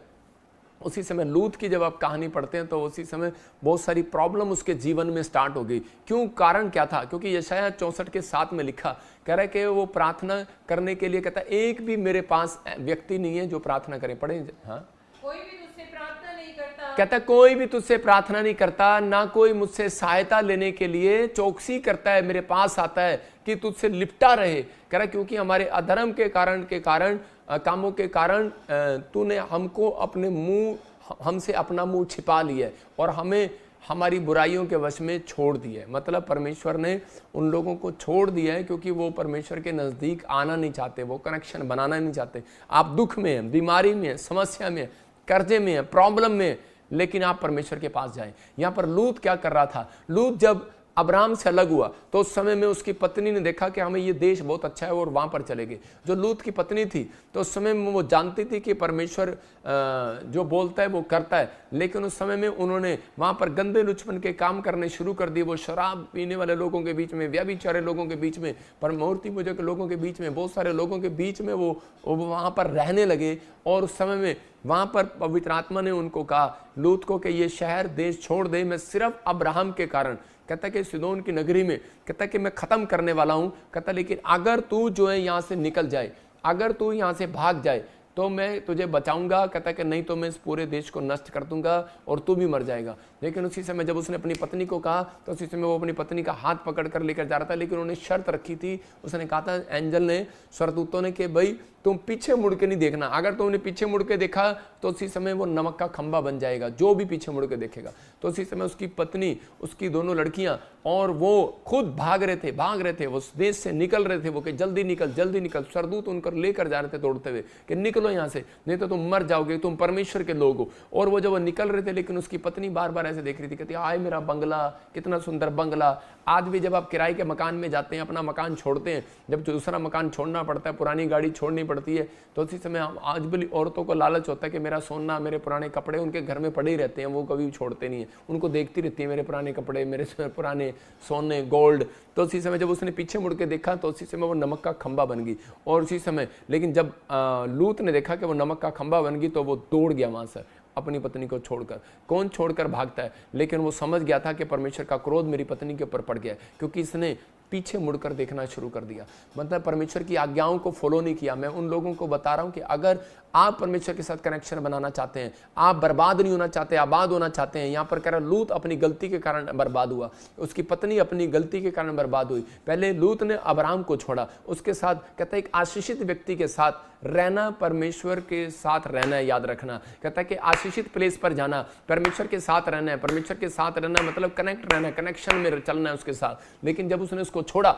उसी समय लूत की जब आप कहानी पढ़ते हैं तो उसी समय बहुत सारी प्रॉब्लम उसके जीवन में स्टार्ट हो गई। क्यों? कारण क्या था? क्योंकि यशायाह 64:7 में लिखा, कह रहा है कि वो प्रार्थना करने के लिए कहता है एक भी मेरे पास व्यक्ति नहीं है जो प्रार्थना करे। पढ़े, हाँ, कोई भी तुझसे प्रार्थना नहीं करता, कहता कोई भी तुझसे प्रार्थना नहीं करता, ना कोई मुझसे सहायता लेने के लिए चौकसी करता है, मेरे पास आता है कि तुझसे लिपटा रहे। कह रहा क्योंकि हमारे अधर्म के कारण कामों के कारण तूने हमको अपने मुंह, हमसे अपना मुंह छिपा लिया और हमें हमारी बुराइयों के वश में छोड़ दिया है। मतलब परमेश्वर ने उन लोगों को छोड़ दिया है क्योंकि वो परमेश्वर के नज़दीक आना नहीं चाहते, वो कनेक्शन बनाना नहीं चाहते। आप दुख में हैं, बीमारी में हैं, समस्या में हैं, कर्जे में हैं, प्रॉब्लम में हैं, लेकिन आप परमेश्वर के पास जाएं। यहाँ पर लूत क्या कर रहा था? लूत जब अब्राहम से अलग हुआ तो उस समय में उसकी पत्नी ने देखा कि हमें ये देश बहुत अच्छा है और वहां पर चले गए। जो लूत की पत्नी थी तो उस समय में वो जानती थी कि परमेश्वर जो बोलता है वो करता है, लेकिन उस समय में उन्होंने वहां पर गंदे लुचपन के काम करने शुरू कर दिए। वो शराब पीने वाले लोगों के बीच में, व्यभिचारी लोगों के बीच में, पर मूर्ति पूजा के लोगों के बीच में, बहुत सारे लोगों के बीच में वो वहां पर रहने लगे। और उस समय में वहां पर पवित्र आत्मा ने उनको कहा लूत को कि ये शहर देश छोड़ दे, मैं सिर्फ अब्राहम के कारण, कहता कि सिदोन की नगरी में, कहता कि मैं खत्म करने वाला हूं, कहता लेकिन अगर तू जो है यहां से निकल जाए, अगर तू यहां से भाग जाए तो मैं तुझे बचाऊंगा, कहता कि नहीं तो मैं इस पूरे देश को नष्ट कर दूंगा और तू भी मर जाएगा। लेकिन उसी समय जब उसने अपनी पत्नी को कहा तो उसी समय वो अपनी पत्नी का हाथ पकड़ कर लेकर जा रहा था, लेकिन उन्होंने शर्त रखी थी। उसने कहा था, एंजल ने, स्वर्गदूतों ने, कि भाई तुम पीछे मुड़ के नहीं देखना, अगर तुमने पीछे मुड़ के देखा तो उसी समय वो नमक का खंबा बन जाएगा, जो भी पीछे मुड़ के देखेगा। तो उसी समय उसकी पत्नी, उसकी दोनों लड़कियां और वो खुद भाग रहे थे, वो देश से निकल रहे थे, वो कि जल्दी निकल। स्वर्गदूत उनको लेकर जा रहे थे दौड़ते हुए कि निकलो यहाँ से, नहीं तो तुम मर जाओगे, तुम परमेश्वर के लोग हो। और वो जब वो निकल रहे थे, लेकिन उसकी पत्नी बार बार ऐसे देख रही थी, कहती आए मेरा बंगला, कितना सुंदर बंगला। आज भी जब आप किराए के मकान में जाते हैं, अपना मकान छोड़ते हैं, जब दूसरा मकान छोड़ना पड़ता है, पुरानी गाड़ी छोड़नी पड़ती है, तो उसी समय हम आज भी औरतों को लालच होता है कि मेरा सोना, मेरे पुराने कपड़े उनके घर में पड़े ही रहते हैं, वो कभी छोड़ते नहीं है, उनको देखती रहती है मेरे पुराने कपड़े, मेरे पुराने सोने, गोल्ड। तो उसी समय जब उसने पीछे मुड़ के देखा तो उसी समय वो नमक का खंबा बन गई। और उसी समय लेकिन जब लूत ने देखा कि वो नमक का खंबा बन गई तो वो दौड़ गया वहां से अपनी पत्नी को छोड़कर। कौन छोड़कर भागता है? लेकिन वो समझ गया था कि परमेश्वर का क्रोध मेरी पत्नी के ऊपर पड़ गया है, क्योंकि इसने पीछे मुड़कर देखना शुरू कर दिया, मतलब परमेश्वर की आज्ञाओं को फॉलो नहीं किया। मैं उन लोगों को बता रहा हूं कि अगर आप परमेश्वर के साथ कनेक्शन बनाना चाहते हैं, आप बर्बाद नहीं होना चाहते, आबाद होना चाहते हैं। यहां पर कह रहा लूत अपनी गलती के कारण बर्बाद हुआ, उसकी पत्नी अपनी गलती के कारण बर्बाद हुई। पहले लूत ने अब्राहम को छोड़ा, उसके साथ कहता है एक आशीषित व्यक्ति के साथ रहना, परमेश्वर के साथ रहना है, याद रखना। कहता है कि आशीषित प्लेस पर जाना, परमेश्वर के साथ रहना है। परमेश्वर के साथ रहना मतलब कनेक्ट रहना, कनेक्शन में चलना है उसके साथ। लेकिन जब उसने उसको छोड़ा,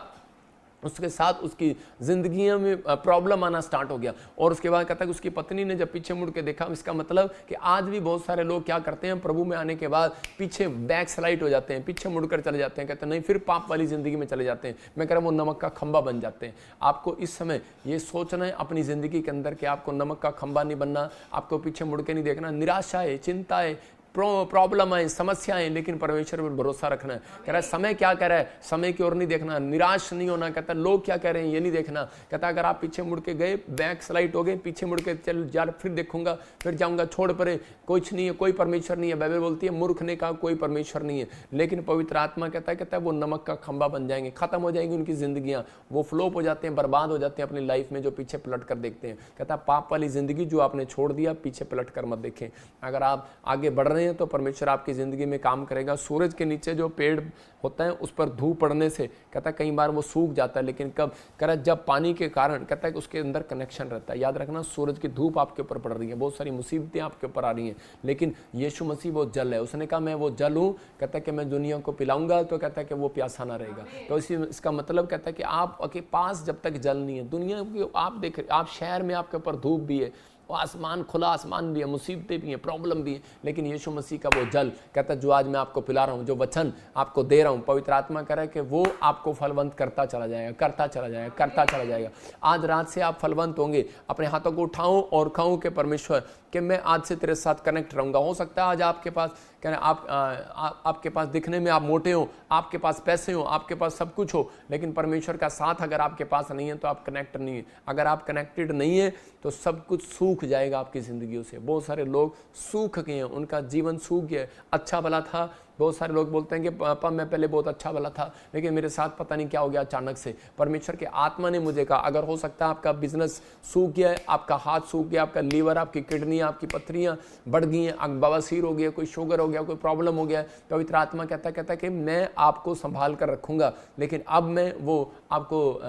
उसके साथ उसकी जिंदगी में प्रॉब्लम आना स्टार्ट हो गया। और उसके बाद कहता है कि उसकी पत्नी ने जब पीछे मुड़ के देखा, इसका मतलब कि आज भी बहुत सारे लोग क्या करते हैं, प्रभु में आने के बाद पीछे बैक स्लाइड हो जाते हैं, पीछे मुड़कर चले जाते हैं, कहते हैं नहीं, फिर पाप वाली जिंदगी में चले जाते हैं। मैं कह रहा हूं वो नमक का खंबा बन जाते हैं। आपको इस समय ये सोचना है अपनी जिंदगी के अंदर कि आपको नमक का खंबा नहीं बनना, आपको पीछे मुड़ के नहीं देखना। निराशा है, चिंता है, प्रॉब्लम है, समस्याएं, लेकिन परमेश्वर पर भरोसा रखना है। कह रहा है समय क्या कह रहा है, समय की ओर नहीं देखना, निराश नहीं होना। कहता है लोग क्या कह रहे हैं ये नहीं देखना। कहता है अगर आप पीछे मुड़ के गए, बैक स्लाइड हो गए, पीछे मुड़ के चल यार फिर देखूंगा, फिर जाऊंगा, छोड़ परे, कुछ नहीं है, कोई परमेश्वर नहीं है। बाइबल बोलती है मूर्ख ने कहा कोई परमेश्वर नहीं है, लेकिन पवित्र आत्मा कहता है वो नमक का खंबा बन जाएंगे, खत्म हो जाएंगी उनकी जिंदगियां, वो फ्लोप हो जाते हैं, बर्बाद हो जाते हैं अपनी लाइफ में, जो पीछे पलट कर देखते हैं। कहता है पाप वाली जिंदगी जो आपने छोड़ दिया, पीछे पलट कर मत देखें। अगर आप आगे बढ़ रहे हैं तो परमेश्वर आपकी जिंदगी में काम करेगा। सूरज के नीचे जो पेड़ होता है उस पर धूप पड़ने से कहता है कई बार वो सूख जाता है, लेकिन कब कह रहा जब पानी के कारण कहता है कि उसके अंदर कनेक्शन रहता है। याद रखना सूरज की धूप आपके ऊपर पड़ रही है, बहुत सारी मुसीबतें आपके ऊपर आ रही हैं, लेकिन यीशु मसीह वो जल है। उसने कहा मैं वो जल हूँ, कहता है कि मैं दुनिया को पिलाऊंगा, तो कहता है कि वो प्यासा ना रहेगा। तो इसका मतलब कहता है कि आपके पास जब तक जल नहीं है, दुनिया की आप देख रहे, आप शहर में आपके ऊपर धूप भी है, आसमान खुला आसमान भी है, मुसीबतें भी हैं, प्रॉब्लम भी है, लेकिन यीशु मसीह का वो जल कहता है जो आज मैं आपको पिला रहा हूँ, जो वचन आपको दे रहा हूँ, पवित्र आत्मा कह रहा है कि वो आपको फलवंत करता चला जाएगा, करता चला जाएगा, करता चला जाएगा। आज रात से आप फलवंत होंगे। अपने हाथों को उठाऊं और कहूं कि परमेश्वर कि मैं आज से तेरे साथ कनेक्ट रहूंगा। हो सकता है आज आपके पास कहना आपके पास दिखने में आप मोटे हो, आपके पास पैसे हो, आपके पास सब कुछ हो, लेकिन परमेश्वर का साथ अगर आपके पास नहीं है तो आप कनेक्ट नहीं है। अगर आप कनेक्टेड नहीं है तो सब कुछ सूख जाएगा आपकी जिंदगियों से। बहुत सारे लोग सूख गए हैं, उनका जीवन सूख गया है। अच्छा भला था, बहुत सारे लोग बोलते हैं कि पापा मैं पहले बहुत अच्छा भला था, लेकिन मेरे साथ पता नहीं क्या हो गया अचानक से। परमेश्वर के आत्मा ने मुझे कहा अगर हो सकता है आपका बिजनेस सूख गया है, आपका हाथ सूख गया, आपका लीवर, आपकी किडनी, आपकी पथरियां बढ़ गई हैं, बवासीर हो गया, कोई शुगर हो गया, कोई प्रॉब्लम हो गया, पवित्र आत्मा कहता है कि मैं आपको संभाल कर रखूंगा। लेकिन अब मैं वो आपको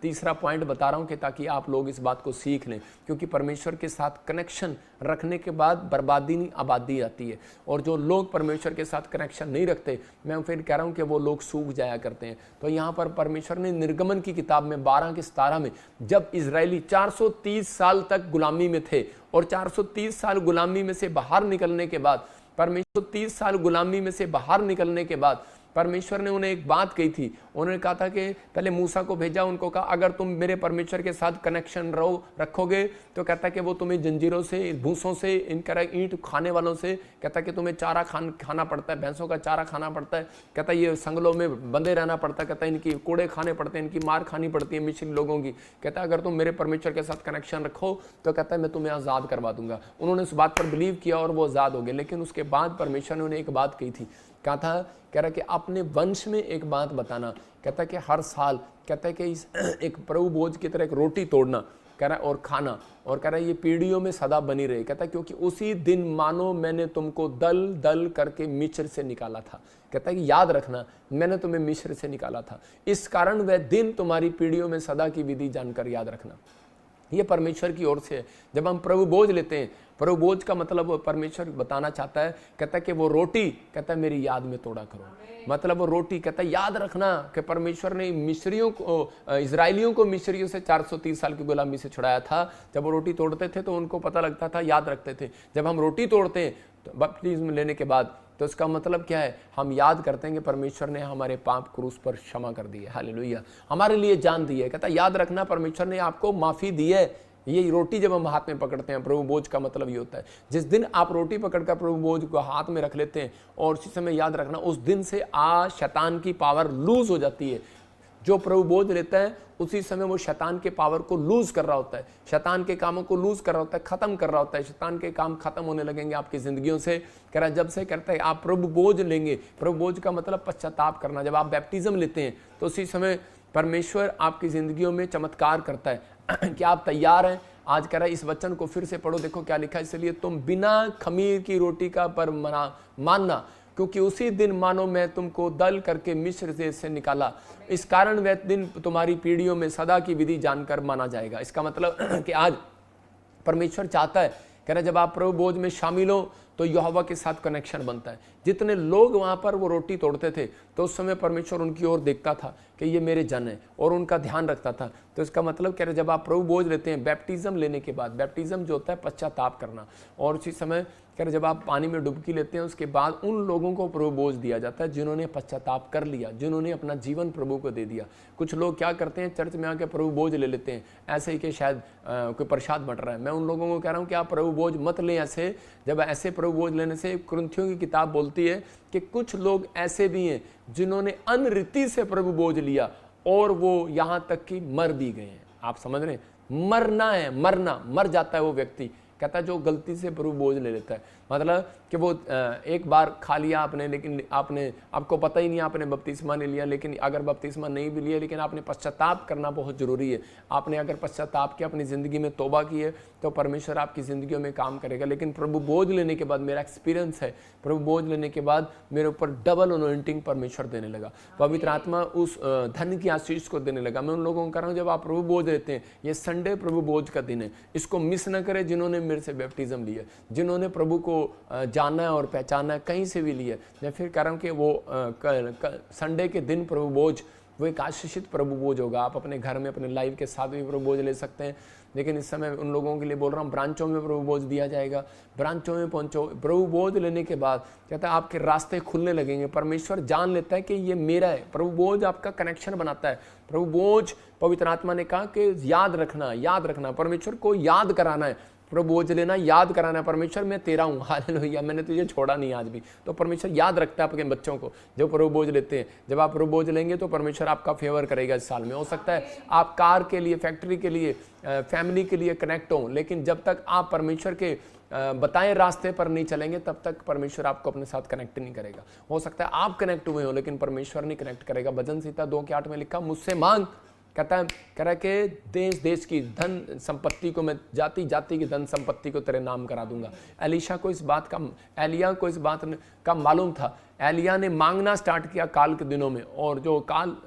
तीसरा पॉइंट बता रहा हूं कि ताकि आप लोग इस बात को सीख लें, क्योंकि परमेश्वर के साथ कनेक्शन रखने के बाद बर्बादी नहीं आबादी आती है। और जो लोग परमेश्वर के साथ कनेक्शन नहीं रखते, मैं फिर कह रहा हूं कि वो लोग सूख जाया करते हैं। तो यहाँ पर परमेश्वर ने निर्गमन की किताब में 12:17 में, जब इजरायली 430 साल तक गुलामी में थे और 430 साल गुलामी में से बाहर निकलने के बाद, परमेश्वर 30 साल गुलामी में से बाहर निकलने के बाद परमेश्वर ने उन्हें एक बात कही थी। उन्होंने कहा था कि पहले मूसा को भेजा, उनको कहा अगर तुम मेरे परमेश्वर के साथ कनेक्शन रखोगे तो कहता है कि वो तुम्हें जंजीरों से, भूसों से, इनका ईंट खाने वालों से, कहता है कि तुम्हें चारा खाना पड़ता है, भैंसों का चारा खाना पड़ता है, कहता है ये संगलों में बंधे रहना पड़ता है, कहता है इनकी कूड़े खाने पड़ते हैं, इनकी मार खानी पड़ती है मिस्री लोगों की। कहता है अगर तुम मेरे परमेश्वर के साथ कनेक्शन रखो तो कहता है मैं तुम्हें आज़ाद करवा दूंगा। उन्होंने उस बात पर बिलीव किया और वो आज़ाद हो गए। लेकिन उसके बाद परमेश्वर ने उन्हें एक बात कही थी, कहा था, कह रहा कि अपने वंश में एक बात बताना, कहता है कि हर साल, कहता है कि इस एक प्रभु भोज की तरह एक रोटी तोड़ना, कह रहा है, और खाना, और कह रहा है ये पीढ़ियों में सदा बनी रहे। कहता है क्योंकि उसी दिन मानो मैंने तुमको दल दल करके मिस्र से निकाला था। कहता है कि याद रखना मैंने तुम्हें मिस्र से निकाला था, इस कारण वह दिन तुम्हारी पीढ़ियों में सदा की विधि जानकर याद रखना। ये परमेश्वर की ओर से है। जब हम प्रभु भोज लेते हैं, प्रभु भोज का मतलब परमेश्वर बताना चाहता है, कहता है कि वो रोटी, कहता है मेरी याद में तोड़ा करो, मतलब वो रोटी, कहता है याद रखना कि परमेश्वर ने मिस्रियों को, इजरायलियों को मिस्रियों से 430 साल की गुलामी से छुड़ाया था। जब वो रोटी तोड़ते थे तो उनको पता लगता था, याद रखते थे। जब हम रोटी तोड़ते हैं तो बपतिस्म लेने के बाद, तो इसका मतलब क्या है, हम याद करते हैं कि परमेश्वर ने हमारे पाप क्रूस पर क्षमा कर दिए, हालेलुया, हमारे लिए जान दी है। कहता है याद रखना परमेश्वर ने आपको माफ़ी दी है। ये रोटी जब हम हाथ में पकड़ते हैं, प्रभु भोज का मतलब ये होता है, जिस दिन आप रोटी पकड़कर प्रभु भोज को हाथ में रख लेते हैं और उसी समय याद रखना उस दिन से शैतान की पावर लूज हो जाती है। जो प्रभु बोझ लेता है उसी समय वो शैतान के पावर को लूज कर रहा होता है, शैतान के कामों को लूज कर रहा होता है, खत्म कर रहा होता है। शैतान के काम खत्म होने लगेंगे आपकी जिंदगियों से। कह रहा है जब से कहता है आप प्रभु बोझ लेंगे, प्रभु बोझ का मतलब पश्चाताप करना। जब आप बैप्टिज्म लेते हैं तो उसी समय परमेश्वर आपकी जिंदगियों में चमत्कार करता है। क्या आप तैयार हैं? आज कह रहा है इस वचन को फिर से पढ़ो, देखो क्या लिखा है। इसलिए तुम बिना खमीर की रोटी का पर मानना, क्योंकि उसी दिन मानो मैं तुमको दल करके मिस्र देश से निकाला। इस कारण वह दिन तुम्हारी पीढ़ियों में सदा की विधि जानकर माना जाएगा। इसका मतलब कि आज परमेश्वर चाहता है, कह रहा जब आप प्रभु बोझ में शामिल हो तो यहोवा के साथ कनेक्शन बनता है। जितने लोग वहां पर वो रोटी तोड़ते थे तो उस समय परमेश्वर उनकी ओर देखता था कि ये मेरे जन है और उनका ध्यान रखता था। तो इसका मतलब कह रहे जब आप प्रभु बोझ लेते हैं बैप्टिज्म लेने के बाद, बैप्टिज्म जो होता है पश्चाताप करना, और उसी समय कह रहे जब आप पानी में डुबकी लेते हैं उसके बाद उन लोगों को प्रभु बोझ दिया जाता है जिन्होंने पश्चाताप कर लिया, जिन्होंने अपना जीवन प्रभु को दे दिया। कुछ लोग क्या करते हैं, चर्च में आके प्रभु बोझ ले लेते हैं ऐसे ही कि शायद कोई प्रसाद बट रहा है। मैं उन लोगों को कह रहा हूँ कि आप प्रभु बोझ मत लें ऐसे। जब ऐसे प्रभु बोझ लेने से कुरिन्थियों की किताब बोलती है कि कुछ लोग ऐसे भी हैं जिन्होंने अनरीति से प्रभु बोझ लिया और वो यहाँ तक कि मर भी गए हैं। आप समझ रहे हैं, मरना है, मरना, मर जाता है वो व्यक्ति। कहता है जो गलती से प्रभु बोझ ले लेता है, मतलब कि वो एक बार खा लिया आपने, लेकिन आपको पता ही नहीं आपने बपतिस्मा नहीं लिया। लेकिन अगर बपतिस्मा नहीं भी लिया लेकिन आपने पश्चाताप करना बहुत जरूरी है। आपने अगर पश्चाताप किया, अपनी ज़िंदगी में तौबा की है तो परमेश्वर आपकी ज़िंदगियों में काम करेगा। लेकिन प्रभु बोझ लेने के बाद, मेरा एक्सपीरियंस है, प्रभु बोझ लेने के बाद मेरे ऊपर डबल अनॉइंटिंग परमेश्वर देने लगा। पवित्र आत्मा उस धन की आशीष को देने लगा। मैं उन लोगों को कह रहा हूँ जब आप प्रभु बोझ लेते हैं, ये संडे प्रभु बोझ का दिन है, इसको मिस न करें। जिन्होंने मेरे से बैप्टिज्म लिया, जिन्होंने प्रभु को जाना है और पहचाना है, कहीं से भी लिया, मैं फिर कह रहा हूँ कि वो संडे के दिन प्रभु बोझ वो एक आशीषित प्रभु बोझ होगा। आप अपने घर में, अपने लाइफ के साथ भी प्रभु बोझ ले सकते हैं। लेकिन इस समय उन लोगों के लिए बोल रहा हूँ ब्रांचों में प्रभु बोझ दिया जाएगा। ब्रांचों में पहुंचो, प्रभु बोझ लेने के बाद कहता है आपके रास्ते खुलने लगेंगे। परमेश्वर जान लेता है कि ये मेरा है। प्रभु बोझ आपका कनेक्शन बनाता है। प्रभु बोझ, पवित्र आत्मा ने कहा कि याद रखना, परमेश्वर को याद कराना है। प्रभु बोझ लेना, याद कराना है, परमेश्वर मैं तेरा हूँ, हालेलुया, मैंने तुझे छोड़ा नहीं आज भी। तो परमेश्वर याद रखता है अपने बच्चों को जो प्रभु बोझ लेते हैं। जब आप प्रभु बोझ लेंगे तो परमेश्वर आपका फेवर करेगा इस साल में। हो सकता है आप कार के लिए, फैक्ट्री के लिए, फैमिली के लिए कनेक्ट हो, लेकिन जब तक आप परमेश्वर के बताएं रास्ते पर नहीं चलेंगे तब तक परमेश्वर आपको अपने साथ कनेक्ट नहीं करेगा। हो सकता है आप कनेक्ट हुए हो लेकिन परमेश्वर नहीं कनेक्ट करेगा। भजन संहिता 2:8 में लिखा, मुझसे मांग, कहता है कह रहा कि देश देश की धन संपत्ति को मैं, जाति जाति की धन संपत्ति को तेरे नाम करा दूंगा। एलिया को इस बात का मालूम था। एलिया ने मांगना स्टार्ट किया काल के दिनों में, और जो काल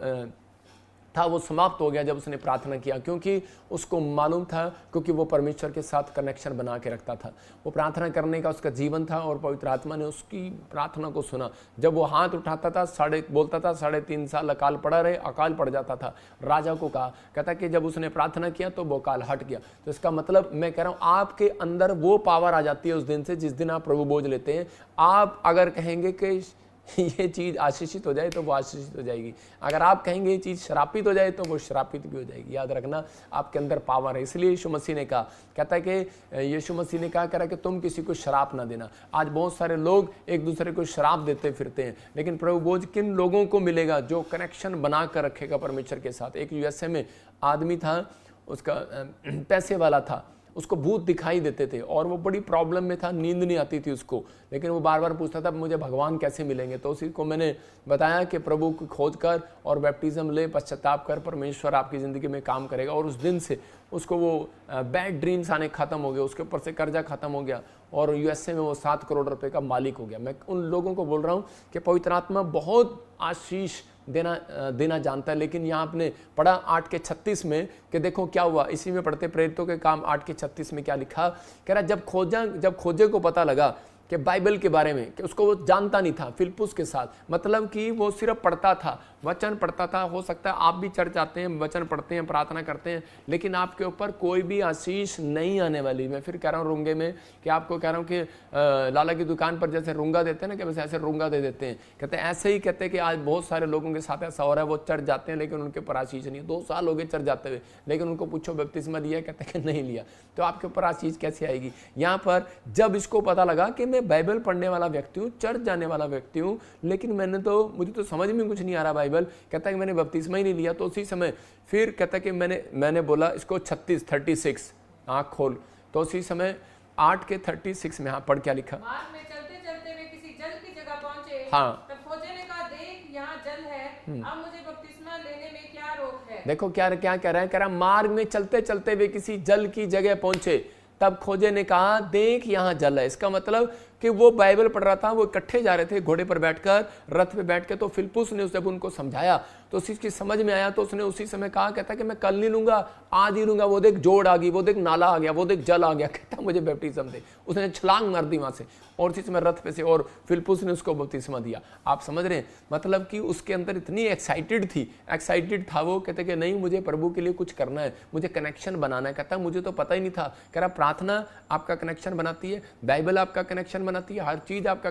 था वो समाप्त हो गया जब उसने प्रार्थना किया, क्योंकि उसको मालूम था, क्योंकि वो परमेश्वर के साथ कनेक्शन बना के रखता था। वो प्रार्थना करने का उसका जीवन था और पवित्र आत्मा ने उसकी प्रार्थना को सुना। जब वो हाथ उठाता था, बोलता था 3.5 साल अकाल पड़ा रहे, अकाल पड़ जाता था। राजा को कहा, कहता कि जब उसने प्रार्थना किया तो वो अकाल हट गया। तो इसका मतलब मैं कह रहा हूँ आपके अंदर वो पावर आ जाती है उस दिन से जिस दिन आप प्रभु बोझ लेते हैं। आप अगर कहेंगे कि ये चीज़ आशीषित हो जाए तो वो आशीषित हो जाएगी। अगर आप कहेंगे ये चीज़ श्रापित हो जाए तो वो श्रापित भी हो जाएगी। याद रखना आपके अंदर पावर है। इसलिए यीशु मसीह ने कहा, कहता है कि यीशु मसीह ने कहा, कह रहा है कि तुम किसी को श्राप ना देना। आज बहुत सारे लोग एक दूसरे को श्राप देते फिरते हैं, लेकिन प्रभु बोझ किन लोगों को मिलेगा? जो कनेक्शन बना कर रखेगा परमेश्वर के साथ। एक यूएसए में आदमी था, उसका पैसे वाला था, उसको भूत दिखाई देते थे और वो बड़ी प्रॉब्लम में था, नींद नहीं आती थी उसको, लेकिन वो बार बार पूछता था मुझे भगवान कैसे मिलेंगे। तो उसी को मैंने बताया कि प्रभु की खोज कर और बैप्टिज्म ले, पश्चाताप कर, परमेश्वर आपकी ज़िंदगी में काम करेगा। और उस दिन से उसको वो बैड ड्रीम्स आने खत्म हो गए, उसके ऊपर से कर्जा खत्म हो गया और यूएसए में वो 7 करोड़ रुपए का मालिक हो गया। मैं उन लोगों को बोल रहा हूँ कि पवित्र आत्मा बहुत आशीष देना जानता है। लेकिन यहाँ आपने पढ़ा 8:36 में कि देखो क्या हुआ। इसी में पढ़ते प्रेरितों के काम 8:36 में क्या लिखा, कह रहा जब खोजे को पता लगा कि बाइबल के बारे में, कि उसको वो जानता नहीं था फिलिप्पुस के साथ, मतलब कि वो सिर्फ पढ़ता था, वचन पढ़ता था। हो सकता है आप भी चर्च आते हैं, वचन पढ़ते हैं, प्रार्थना करते हैं, लेकिन आपके ऊपर कोई भी आशीष नहीं आने वाली। मैं फिर कह रहा हूँ रुंगे में कि आपको कह रहा हूँ कि लाला की दुकान पर जैसे रुंगा देते हैं ना, कि वैसे ऐसे रुंगा दे देते हैं। कहते हैं ऐसे ही, कहते हैं कि आज बहुत सारे लोगों के साथ ऐसा हो रहा है, वो चर्च जाते हैं लेकिन उनके ऊपर आशीष नहीं है। 2 साल हो गए चर्च जाते हुए, लेकिन उनको पूछो बपतिस्मा लिया, कहते हैं कि नहीं लिया। तो आपके ऊपर आशीष कैसे आएगी? यहाँ पर जब इसको पता लगा कि मैं बाइबल पढ़ने वाला व्यक्ति हूँ, चर्च जाने वाला व्यक्ति हूँ, लेकिन मुझे तो समझ में कुछ नहीं आ रहा बाइबल। कहता है कि मैंने बपतिस्मा ही नहीं लिया। तो उसी समय फिर कहता है कि मैंने बोला इसको 36 आँख खोल। तो उसी समय 8 के 36 में, हाँ पढ़ क्या लिखा। मार्ग में चलते चलते वे किसी जल की जगह पहुंचे। हाँ। तब खोजे ने कहा, देख यहाँ जल है, अब मुझे बपतिस्मा लेने में क्या रोक है। देखो क्या कह रहा है, कह रहा मार्ग में चलते चलते वे किसी जल की जगह पहुंचे। तब खोजे ने कहा, देख यहाँ जल है। इसका मतलब कि वो बाइबल पढ़ रहा था, वो इकट्ठे जा रहे थे घोड़े पर बैठकर, रथ पे बैठ के। तो फिलिप्पुस ने जब उनको समझाया तो उसी की समझ में आया। तो उसने उसी समय कहा, कहता कि मैं कल नहीं लूंगा, आज ही लूंगा। वो देख जोड़ आ गई, वो देख नाला आ गया, वो देख जल आ गया। कहता मुझे बैप्टिज्म दे। उसने छलांग मार दी वहां से और उसी समय रथ पे से, और फिलिप्पुस ने उसको बपतिस्मा दिया। आप समझ रहे हैं, मतलब कि उसके अंदर इतनी एक्साइटेड था वो। कहते कि नहीं, मुझे प्रभु के लिए कुछ करना है, मुझे कनेक्शन बनाना है। कहता मुझे तो पता ही नहीं था। कह रहा प्रार्थना आपका कनेक्शन बनाती है, बाइबल आपका कनेक्शन बनाती है, हर चीज आपका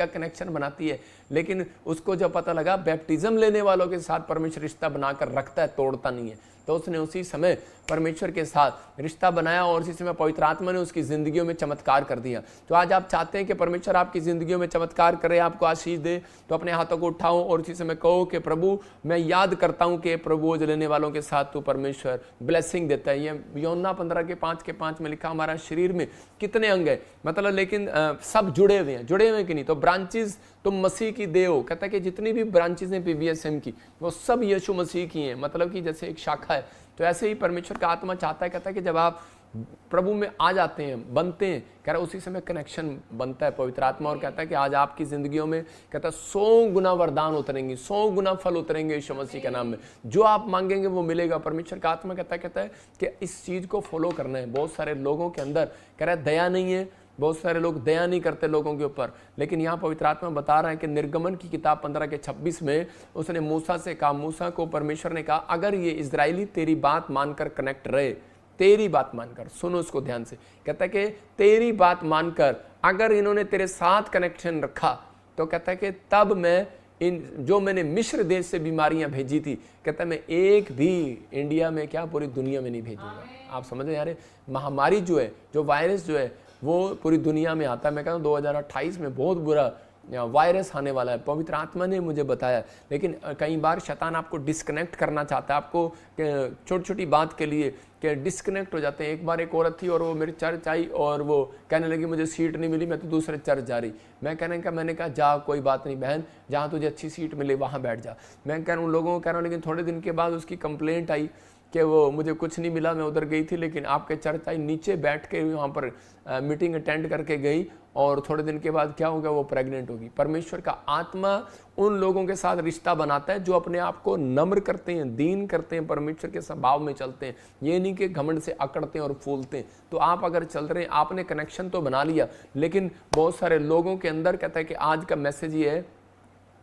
कनेक्शन बनाती है। लेकिन उसको जब पता लगा बैप्टिज्म लेने वालों के साथ परमेश्वर रिश्ता बनाकर रखता है, तोड़ता नहीं है, तो उसने उसी समय परमेश्वर के साथ रिश्ता बनाया और उसी समय पवित्र आत्मा ने उसकी जिंदगियों में चमत्कार कर दिया। तो आज आप चाहते हैं कि परमेश्वर आपकी जिंदगियों में चमत्कार करे, आपको आशीष दे, तो अपने हाथों को उठाओ और उसी समय कहो कि प्रभु मैं याद करता हूं कि प्रभु लेने वालों के साथ तो परमेश्वर ब्लेसिंग देता है। ये यूहन्ना 15:5 में लिखा, हमारा शरीर में कितने अंग है, मतलब लेकिन सब जुड़े हुए हैं कि नहीं। तो ब्रांचेस तुम मसीह की देह हो। कहता है कि जितनी भी ब्रांचेस हैं PBSM की, वो सब यीशु मसीह की हैं। मतलब कि जैसे एक शाखा है, तो ऐसे ही परमेश्वर का आत्मा चाहता है, कहता है कि जब आप प्रभु में आ जाते हैं, बनते हैं, कह रहा उसी समय कनेक्शन बनता है पवित्र आत्मा। और कहता है कि आज आपकी जिंदगियों में कहता है 100 गुना वरदान उतरेंगे, 100 गुना फल उतरेंगे यीशु मसीह के नाम में। जो आप मांगेंगे वो मिलेगा। परमेश्वर का आत्मा कहता है कि इस चीज को फॉलो करना है। बहुत सारे लोगों के अंदर कह रहा है दया नहीं है, बहुत सारे लोग दया नहीं करते लोगों के ऊपर। लेकिन यहाँ पवित्र आत्मा बता रहा है कि निर्गमन की किताब 15:26 में उसने मूसा से कहा, मूसा को परमेश्वर ने कहा, अगर ये इजरायली तेरी बात मानकर कनेक्ट रहे, तेरी बात मानकर, सुनो उसको ध्यान से, कहता है कि तेरी बात मानकर अगर इन्होंने तेरे साथ कनेक्शन रखा, तो कहता है कि तब मैं जो मैंने मिस्र देश से बीमारियां भेजी थी, कहता है मैं एक भी इंडिया में क्या पूरी दुनिया में नहीं भेजूंगा। आप समझ रहे यार, महामारी जो है, जो वायरस जो है, वो पूरी दुनिया में आता है। मैं कहता हूँ 2028 में बहुत बुरा वायरस आने वाला है, पवित्र आत्मा ने मुझे बताया। लेकिन कई बार शैतान आपको डिस्कनेक्ट करना चाहता है, आपको छोटी छोटी बात के लिए कि डिस्कनेक्ट हो जाते हैं। एक बार एक औरत थी और वो मेरी चर्च आई और वो कहने लगी मुझे सीट नहीं मिली, मैं तो दूसरे चर्च जा रही। मैंने कहा जा कोई बात नहीं बहन, जहाँ तुझे अच्छी सीट मिले वहाँ बैठ जा। मैं कह रहा हूँ लोगों को कह रहा हूँ, लेकिन थोड़े दिन के बाद उसकी कंप्लेंट आई कि वो मुझे कुछ नहीं मिला, मैं उधर गई थी लेकिन आपके चर्च आई, नीचे बैठ के वहाँ पर मीटिंग अटेंड करके गई और थोड़े दिन के बाद क्या हो गया, वो प्रेग्नेंट होगी। परमेश्वर का आत्मा उन लोगों के साथ रिश्ता बनाता है जो अपने आप को नम्र करते हैं, दीन करते हैं, परमेश्वर के स्वभाव में चलते हैं। ये नहीं कि घमंड से अकड़ते हैं और फूलते हैं। तो आप अगर चल रहे हैं, आपने कनेक्शन तो बना लिया, लेकिन बहुत सारे लोगों के अंदर कहता है कि आज का मैसेज ये है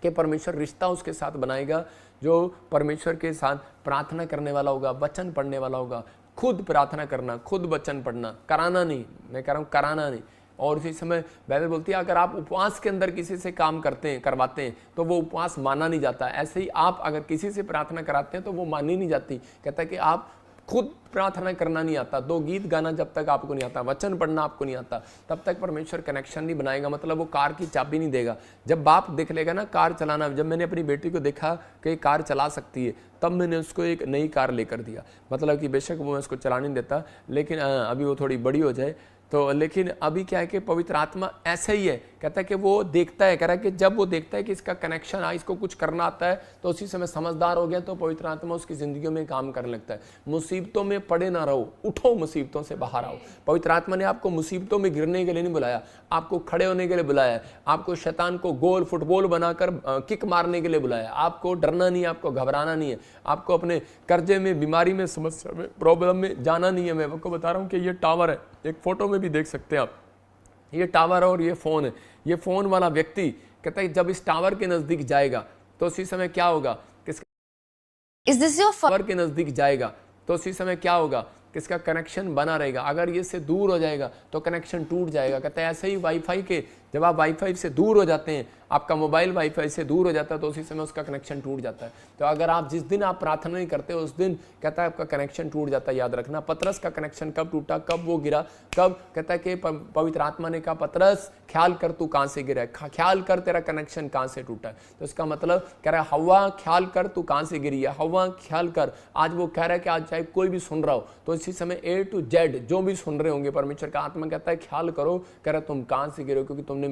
कि परमेश्वर रिश्ता उसके साथ बनाएगा जो परमेश्वर के साथ प्रार्थना करने वाला होगा, वचन पढ़ने वाला होगा। खुद प्रार्थना करना, खुद वचन पढ़ना, कराना नहीं, मैं कह रहा हूँ कराना नहीं। और इसी समय बाइबल बोलती है अगर आप उपवास के अंदर किसी से काम करवाते हैं तो वो उपवास माना नहीं जाता। ऐसे ही आप अगर किसी से प्रार्थना कराते हैं तो वो मानी नहीं जाती। कहता है कि आप खुद प्रार्थना करना नहीं आता, 2 गीत गाना जब तक आपको नहीं आता, वचन पढ़ना आपको नहीं आता, तब तक परमेश्वर कनेक्शन नहीं बनाएगा। मतलब वो कार की चाबी नहीं देगा। जब बाप देख लेगा ना कार चलाना, जब मैंने अपनी बेटी को देखा कि कार चला सकती है, तब मैंने उसको एक नई कार लेकर दिया। मतलब कि बेशक वो मैं उसको चलाने नहीं देता, लेकिन अभी वो थोड़ी बड़ी हो जाए तो। लेकिन अभी क्या है कि पवित्र आत्मा ऐसा ही है, कहता है कि वो देखता है, कह रहा है कि जब वो देखता है कि इसका कनेक्शन आ, इसको कुछ करना आता है, तो उसी समय समझदार हो गया तो पवित्र आत्मा उसकी जिंदगी में काम करने लगता है। मुसीबतों में पड़े ना रहो, उठो, मुसीबतों से बाहर आओ। पवित्र आत्मा ने आपको मुसीबतों में गिरने के लिए नहीं बुलाया, आपको खड़े होने के लिए बुलाया है। आपको शैतान को गोल फुटबॉल बनाकर किक मारने के लिए बुलाया। आपको डरना नहीं है, आपको घबराना नहीं है, आपको अपने कर्जे में, बीमारी में, समस्या में, प्रॉब्लम में जाना नहीं है। मैं आपको बता रहा हूँ कि ये टावर है, एक फोटो में भी देख सकते हैं आप, ये टावर है और ये फोन है। ये फोन वाला व्यक्ति कहता है जब इस टावर के नजदीक जाएगा तो उसी समय क्या होगा, टावर के नजदीक जाएगा तो उसी समय क्या होगा, किसका कनेक्शन बना रहेगा। अगर ये से दूर हो जाएगा तो कनेक्शन टूट जाएगा। कहता है ऐसे ही वाईफाई के जब आप वाईफाई से दूर हो जाते हैं, आपका मोबाइल वाईफाई से दूर हो जाता है, तो उसी समय उसका कनेक्शन टूट जाता है। तो अगर आप जिस दिन आप प्रार्थना नहीं करते उस दिन कहता है आपका कनेक्शन टूट जाता है। याद रखना, पतरस का कनेक्शन कब टूटा, कब वो गिरा, कब कहता है कि पवित्र आत्मा ने कहा पतरस ख्याल कर तू कहां से गिरा है, ख्याल कर तेरा कनेक्शन कहां से टूटा है। तो इसका मतलब कह रहा है हवा ख्याल कर तू कहां से गिरी है, हवा ख्याल कर। आज वो कह रहा है कि आज चाहे कोई भी सुन रहा हो तो इसी समय A to Z जो भी सुन रहे होंगे, परमेश्वर का आत्मा कहता है ख्याल करो, कह रहा तुम कहां से गिरे हो, क्योंकि तुमने